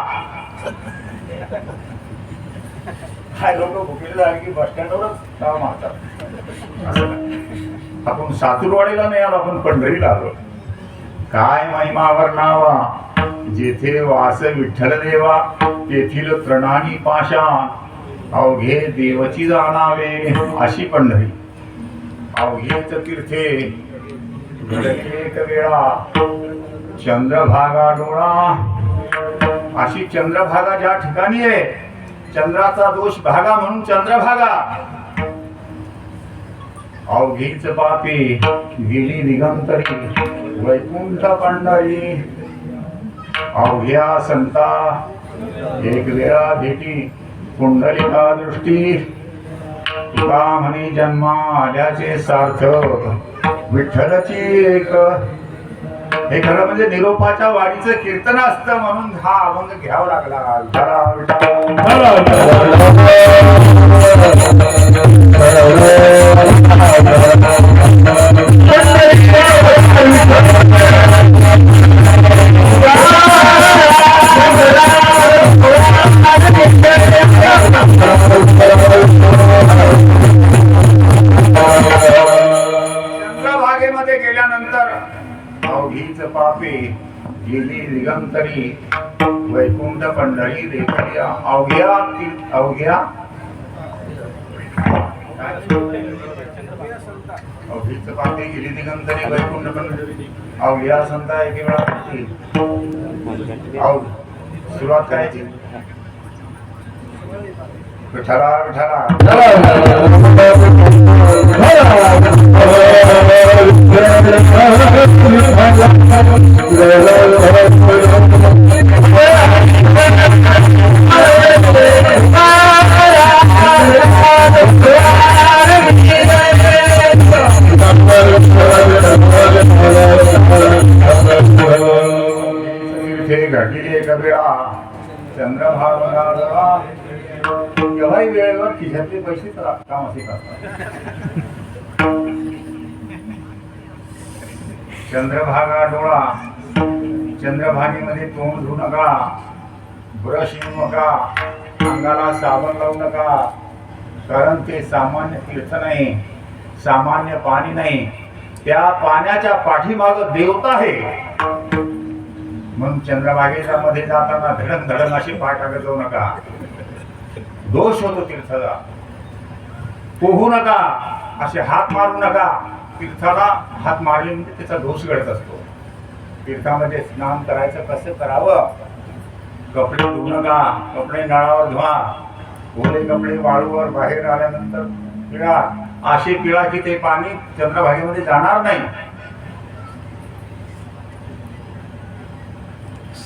काय लोक भुकेले झाले की बस स्टँडवरच धाव मारतात. आपण सासूरवाडीला नाही आलो, आपण पंढरीला आलो. काय महिमा वर्णावा जेथे वास विठ्ठल देवा. तेथील तृणानी पाषाण अवघे देवची जाणावे. अशी पंढरी अवघेच तीर्थे घडले एक वेळा चंद्रभागा डोळा. अशी चंद्रभागा ज्या ठिकाणी आहे, चंद्राचा दोष भागा म्हणून चंद्रभागा. अवघीच पापी गेली दिगंतरी वैकुंठ पंढरी. अवघ्या संता एक वेळा भेटी पुंडलिका दृष्टी. तुका म्हणे जन्मा आल्याचे सार्थक विठ्ठलची एक. हे खरं म्हणजे निरोपाच्या वारीचं कीर्तन असतं म्हणून हा अभंग घ्यावा लागला. चंद्रभागेमध्ये गेल्यानंतर अवघीच पापे गेली दिगंतरी वैकुंठ पंढरी देखल्या. अवघ्या अवघीच पापे गेली दिगंतरी वैकुंठ पंढरी. अवघ्या संता एक वेळा सुरुवात करायची. विठ्ठला विठ्ठला घडली एक वेळा चंद्रभागा. केव्हाही वेळेवर खिशातले पैसे तर काम असे करतात. चंद्रभागा डोळा. चंद्रभागेमध्ये तोंड धुऊ नका, ब्रश येऊ नका, अंगाला साबण लावू नका. कारण ते सामान्य तीर्थ नाही, सामान्य पाणी नाही. त्या पाण्याच्या पाठीमाग देवता आहे. म्हणून चंद्रभागेच्या मध्ये जाताना धडक धडक अशी पाय टाकत जाऊ नका. दोष होतो तीर्थाला. पोहू नका, असे हात मारू नका. तीर्थाला हात मारले म्हणजे त्याचा दोष घडत असतो. तीर्थामध्ये स्नान करायचं कसं करावं. कपडे धुवू नका, कपडे नळावर धुवा. ओले कपडे वाळूवर बाहेर आल्यानंतर पिळा. असे पिळा की ते पाणी चंद्रभागेमध्ये जाणार नाही.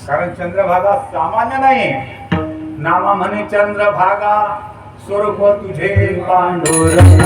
कारण चंद्रभागा सामान्य नाही. नामा म्हणे चंद्रभागा स्वरूप तुझे पांडुरंग.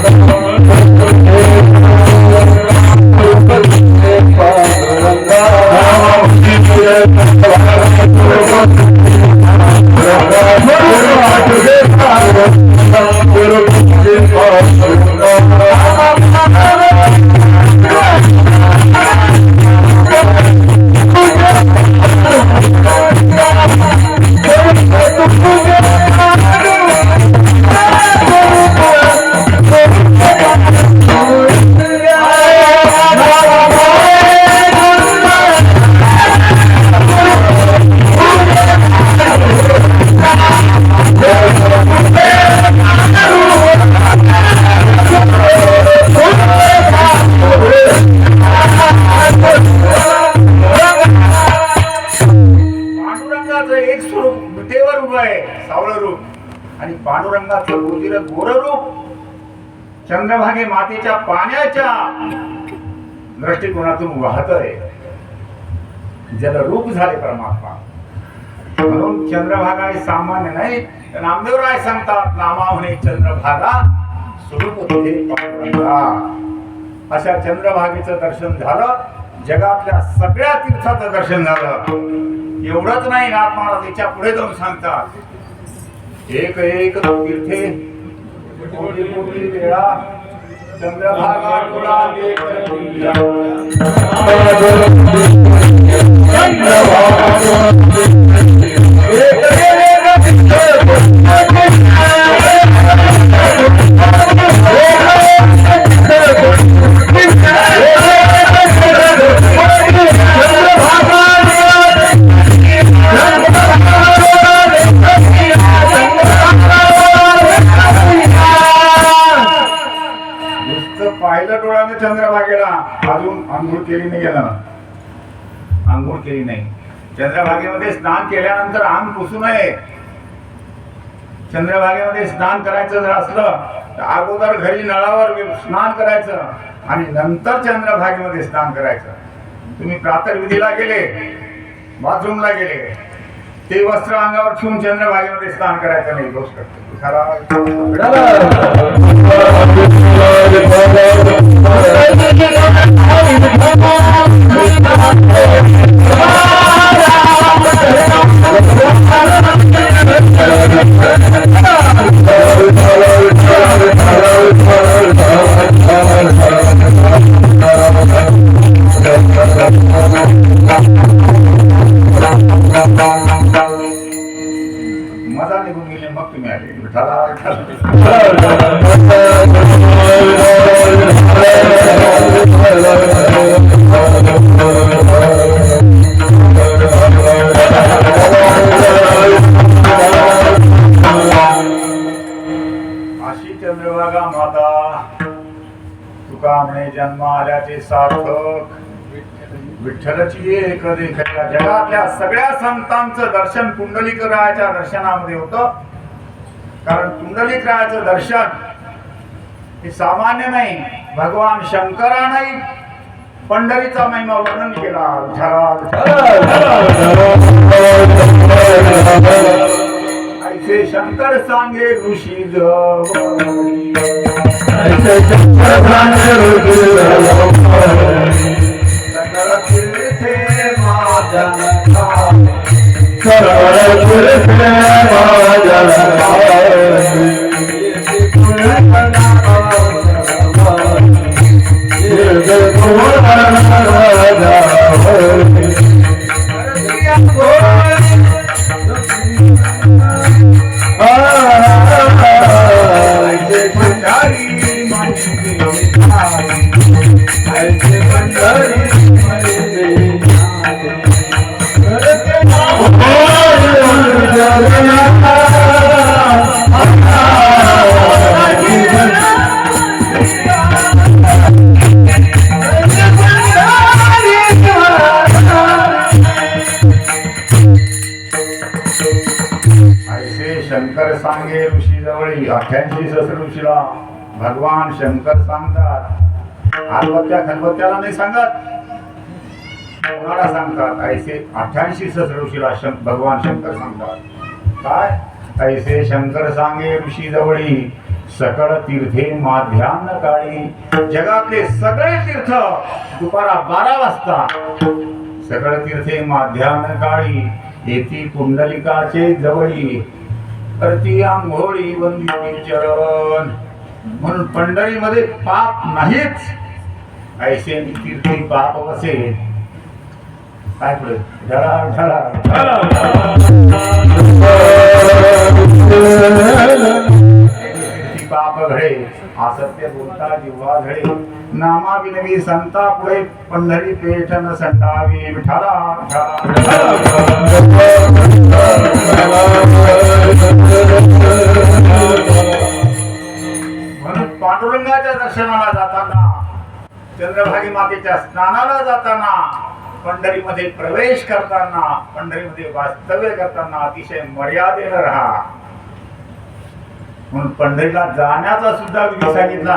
Hey! पांडुरंगाचं गोधीर गोररूप चंद्रभागे मातेच्या पाण्याच्या दृष्टिकोनातून वाहतय. जलरूप झाले परमात्मा. म्हणून चंद्रभागा हे सामान्य नाही. नामदेवराय सांगतात नामा म्हणे चंद्रभागा स्वरूप तुझे पांडुरंगा. अशा चंद्रभागेचं दर्शन झालं. जगातल्या सगळ्या तीर्थाचं दर्शन झालं. एवढंच नाही, नाथ महाराज याच्या पुढे जाऊन सांगतात एक एक तीर्थे कोटी कोटी वेळा चंद्रभागा तुला पाहिलं डोळ्याने चंद्रभागेला. अजून आंघोळ केली नाही गेला, आंघोळ केली नाही. चंद्रभागेमध्ये स्नान केल्यानंतर अंग पुसू नये. चंद्रभागेमध्ये स्नान करायचं जर असलं तर अगोदर घरी नळावर स्नान करायचं आणि नंतर चंद्रभागेमध्ये स्नान करायचं. तुम्ही प्रातर्विधीला गेले, बाथरूमला गेले, ते वस्त्र अंगावर ठेवून चंद्रभागेमध्ये स्नान करायचं नाही. गोष्ट मजा निघून गेले. मग तुम्ही आले. अशी चंद्रभागा माता तुका म्हणे जन्म आल्याचे सार्थक. विठ्ठलची एक देखया. जगातल्या सगळ्या संतांचं दर्शन कुंडलिकरायाच्या दर्शनामध्ये होतं. कारण कुंडलिकरायाचं दर्शन हे सामान्य नाही. भगवान शंकराने पंढरीचा महिमा वर्णन केला. ऐसे शंकर सांगे ऋषी शंकर सांगे ऋषी जवळी 88 सहस्र ऋषीला भगवान शंकर सांगतात. आलबत्त्या खलबत्त्याला नाही सांगत, कोणाला सांगतात. ऐसे 88 सहस्र ऋषीला भगवान शंकर सांगतात. काय ऐसे शंकर सांगे ऋषी जवळी सकळ तीर्थे माध्यान्ह काळी. जगातले सगळे तीर्थ दुपारा 12 वाजता सकळ तीर्थे माध्यान्ह काळी येती कुंडलिकाचे जवळी. करती आंघोळी वंदिती चरण. म्हणून पंढरीमध्ये पाप नाहीच. ऐसे तीर्थी पाप वसे. काय पुढे ढळा ढळा पाप घडे असत्य बोलता जिव्हा घडे. नामा विनवी संता पुढे पंढरी पेठन संडावी. विठाला म्हणून पांडुरंगाच्या दर्शनाला जाताना, चंद्रभागी मातेच्या स्नानाला जाताना, पंढरीमध्ये प्रवेश करताना, पंढरीमध्ये वास्तव्य करताना अतिशय मर्यादेने राहा. म्हणून पंढरीला जाण्याचा सुद्धा विधी सांगितला.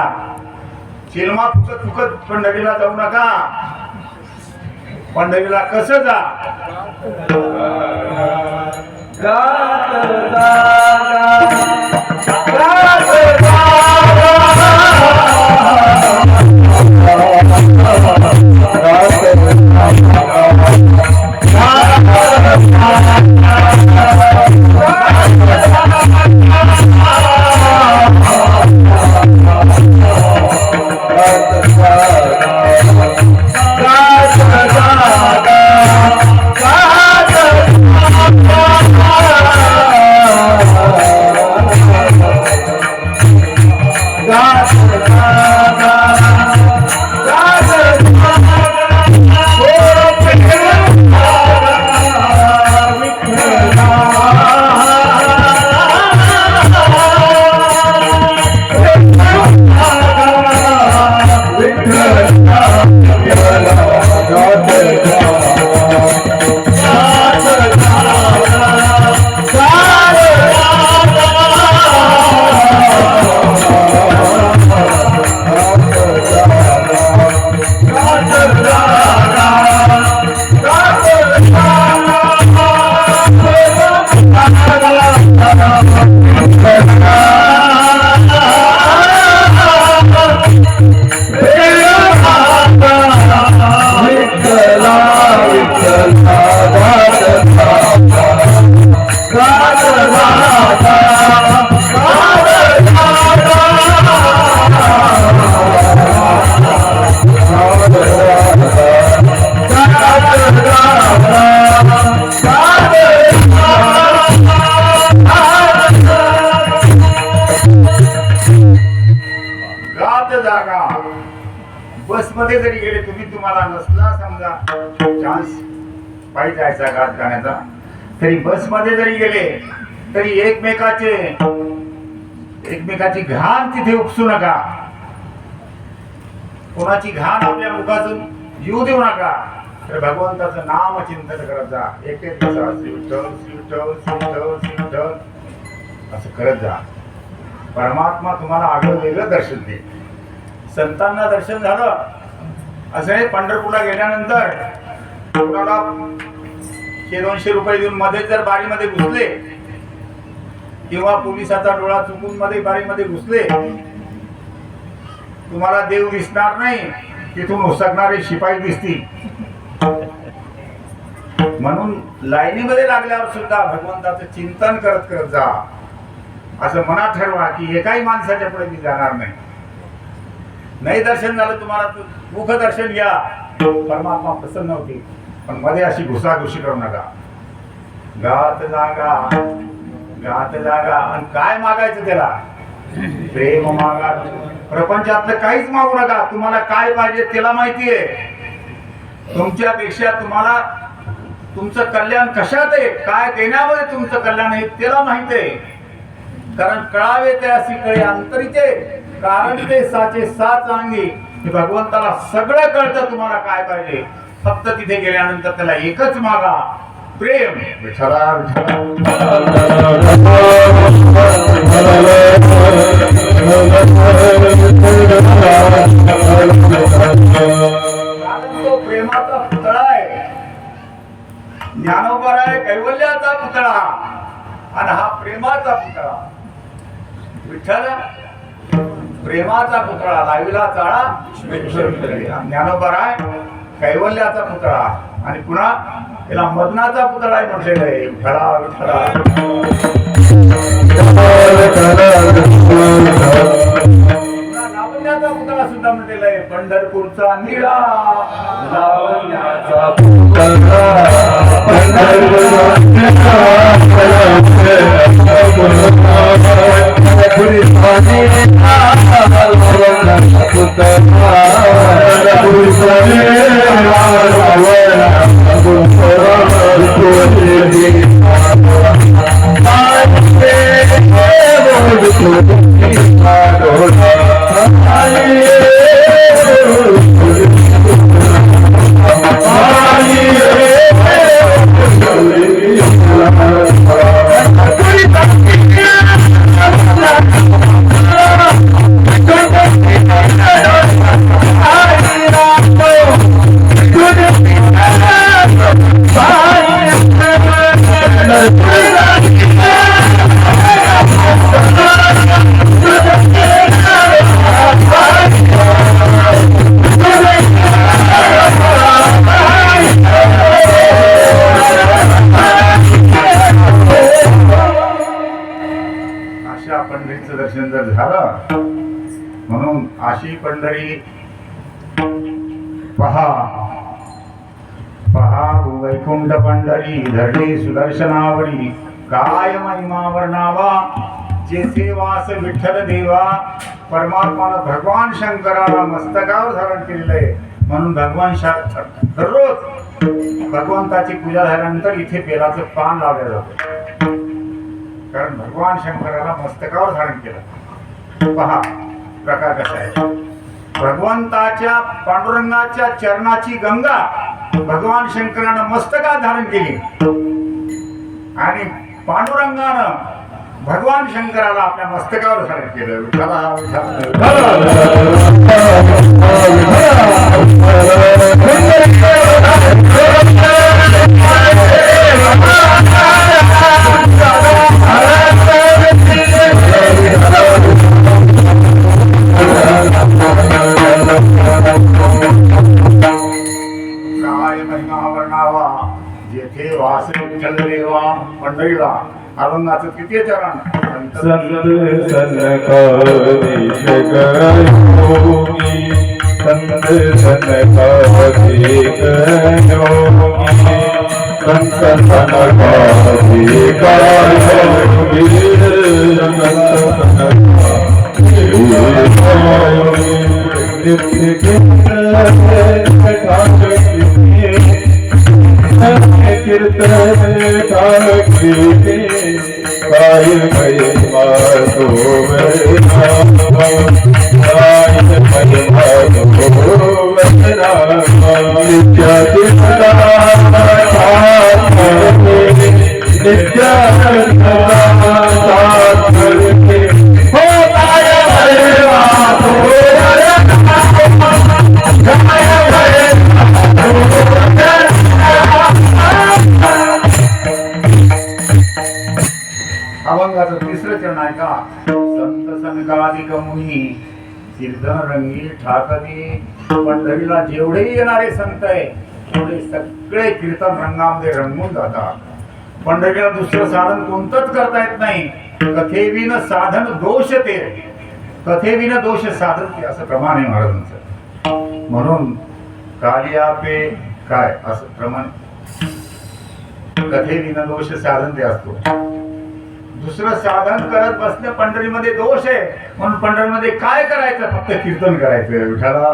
चिलमा फुकत फुकत पंढरीला जाऊ नका. पंढरीला कसं जा? बस मध्ये जरी गेले तुम्ही, तुम्हाला नसला समजा चान्स पायी जायचा घाट जाण्याचा, तरी बस मध्ये जरी गेले तरी एकमेकाची घाण तिथे उपसू नका. कोणाची घाण आपल्या मुखातून येऊ देऊ नका. तर भगवंताचं नाम चिंतन करत जा. एक श्री विठ्ठल श्री विठ्ठल श्री विठ्ठल श्री विठ्ठल असं करत जा. परमात्मा तुम्हाला आगळं वेगळं दर्शन देईल. संतांना दर्शन झालं असं आहे. पंढरपूरला गेल्यानंतर कोणाला 100-200 रुपये देऊन मध्ये जर बारीमध्ये घुसले किंवा पोलिसाचा डोळा चुकून मध्ये बारीमध्ये घुसले, तुम्हाला देव दिसणार नाही, तिथून उसकणारे शिपाई दिसतील. म्हणून लाईनीमध्ये लागल्यावर सुद्धा भगवंताचं चिंतन करत करत जा. असं मनात ठरवा की एकाही माणसाच्या पुढे मी जाणार नाही. नाही दर्शन झालं तुम्हाला, मुख दर्शन घ्या, परमात्मा प्रसन्न होती. पण मध्ये अशी घुसाघुशी करू नका. गात जागा आणि काय मागायचं त्याला? प्रेम मागा. प्रपंचातलं काहीच मागू नका. तुम्हाला काय पाहिजे त्याला माहितीये. तुमच्यापेक्षा तुम्हाला तुमचं कल्याण कशात आहे, काय देण्यामध्ये तुमचं कल्याण आहे त्याला माहित आहे. कारण कळावे ते अशी कळे अंतरीचे, कारण ते साचे साच अंगी. भगवंताला सगळं कळतं तुम्हाला काय पाहिजे. फक्त तिथे गेल्यानंतर त्याला एकच मागा, प्रेम. विठ्ठला तो प्रेमाचा पुतळा आहे, ज्ञानोबा आहे, कैवल्याचा पुतळा. आणि हा प्रेमाचा पुतळा विठ्ठल, प्रेमाचा पुतळा. लावीला चाळा ज्ञानोबा आहे, कैवल्याचा पुतळा. आणि पुन्हा त्याला मदनाचा पुतळा आहे म्हटलेलं आहे. विठ्ठला विठ्ठला लावण्याचा पुतळा सुद्धा म्हटलेला आहे. पंढरपूरचा निळा लावण्याचा पुतळा, झालं. म्हणून अशी पंढरी पहा पहा वैकुंठ पंढरी धरली सुदर्शनावरी, काय महिमा वर्णावा जेथे वास विठ्ठल देवा. परमात्मानं भगवान शंकराला मस्तकावर धारण केलेलं आहे. म्हणून भगवान दररोज भगवंताची पूजा झाल्यानंतर इथे बेलाचं पान लावलं जातं, कारण भगवान शंकराला मस्तकावर धारण केलं. पहा प्रकार कसा आहे. भगवंताच्या पांडुरंगाच्या चरणाची गंगा भगवान शंकरानं मस्तकात धारण केली आणि पांडुरंगानं भगवान शंकराला आपल्या मस्तकावर धारण केलं. विठ्ठला काय महिमा वर्णावा जेथे वास विठ्ठल देवा. पंढरीला अभंगाचं तृतीय चरण. संत सनकाधीश योगी, संत सनकाधीश योगी, संत सनकाधीश योगी, नित्य कीर्तन काय महिमा तो अभंगाचं तिसरं चरण आहे का. संत सनकादिक मुनी कीर्तन रंगी ठाकती. पंढरीला जेवढे येणारे संत आहे तेवढे सगळे कीर्तन रंगामध्ये रंगून जातात. पंढरीला दुसरं साधन कोणतंच करता येत नाही. कथेविन साधन दोष ते, कथेविन दोष साधन ते, असं प्रमाण आहे महाराजांचं. म्हणून कालिया पे काय असं प्रमाण कथेविन दोष साधन ते असतो. दुसरं साधन करत बसणं पंढरीमध्ये दोष आहे. म्हणून पंढरीमध्ये काय करायचं, फक्त कीर्तन करायचं. विठ्ठला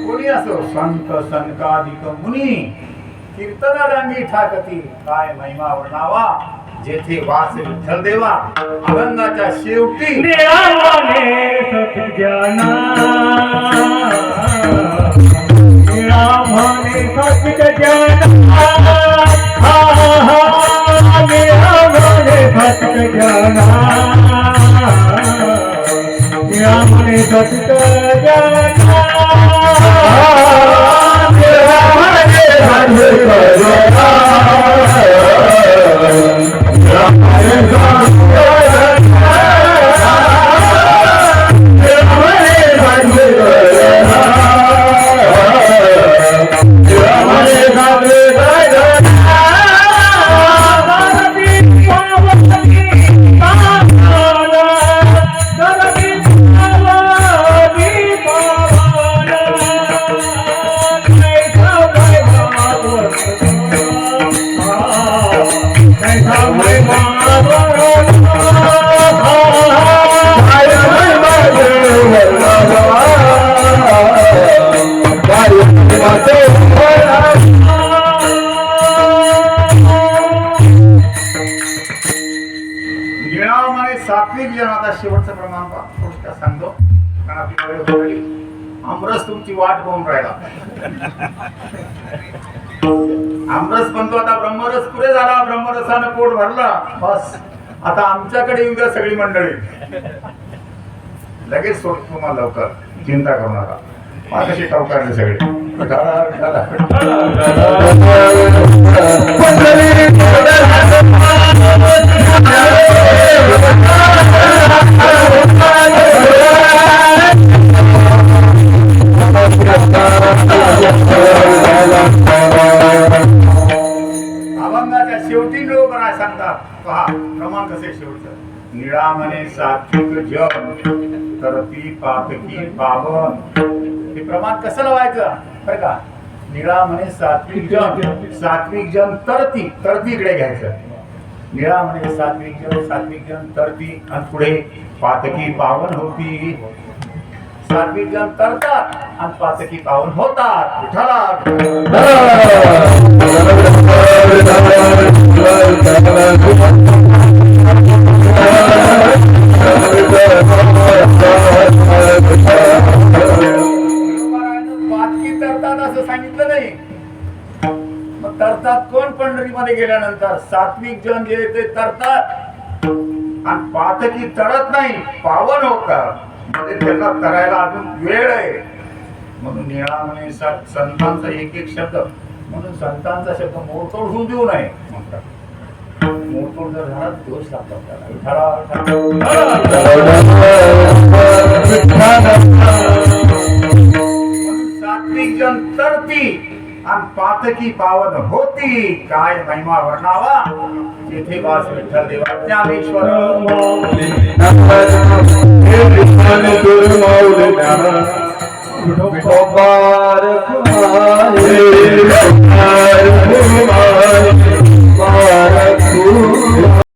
कोणी असो संत सनकादिक मुनी कीर्तन रंगी ठाकती. काय महिमा वर्णावा जेथे वास विठ्ठल देवा. अभंगाच्या शेवटी सात्विक जनाचा शेवटचं प्रमाण पुस्तक सांगतो, कारण आपली वेळ होईल. आमरस तुमची वाट पाहून राहिला. आमरस म्हणतो आता ब्रह्मरस पुरे झाला, ब्रह्मरसानं पोट भरला, बस आता आमच्याकडे येऊ द्या सगळी मंडळी. लगेच सोडतो तुम्हाला लवकर, चिंता करू नका. मग कशी टवकारले सगळे अभंगाच्या शेवटी लोक काय सांगतात, पहा प्रमाण कसे शेवटचं. निळा म्हणे सात्विक जन तरती पातकी पावन. हे प्रमाण कसं लावायचं बरं का. निळा म्हणे सात्विक जन तरती इकडे घ्यायचं. निळा म्हणे सात्विक जन तरती आणि पुढे पातकी पावन होती. सात्विक जन तरतात आणि पातकी पावन होतात. विठ्ठला पातकी तरतात असं सांगितलं नाही. मग तरतात कोण पंढरीमध्ये गेल्यानंतर. सात्विक जन जे ते तरतात आणि पातकी तरत नाही, पावन होतात. म्हणजे त्यांना करायला अजून वेळ आहे. म्हणून निळा म्हणे संतांचा एक शब्द, म्हणून संतांचा शब्द मोडतोड होऊन देऊ नये म्हणतात. मोडतोड जर झाला दोष लागतात त्याला. सात्विक जन तरती आणि पातकी पावन होती. काय महिमा वर्णावा जेथे वास विठ्ठल देवा ज्ञानेश्वर. विठोबार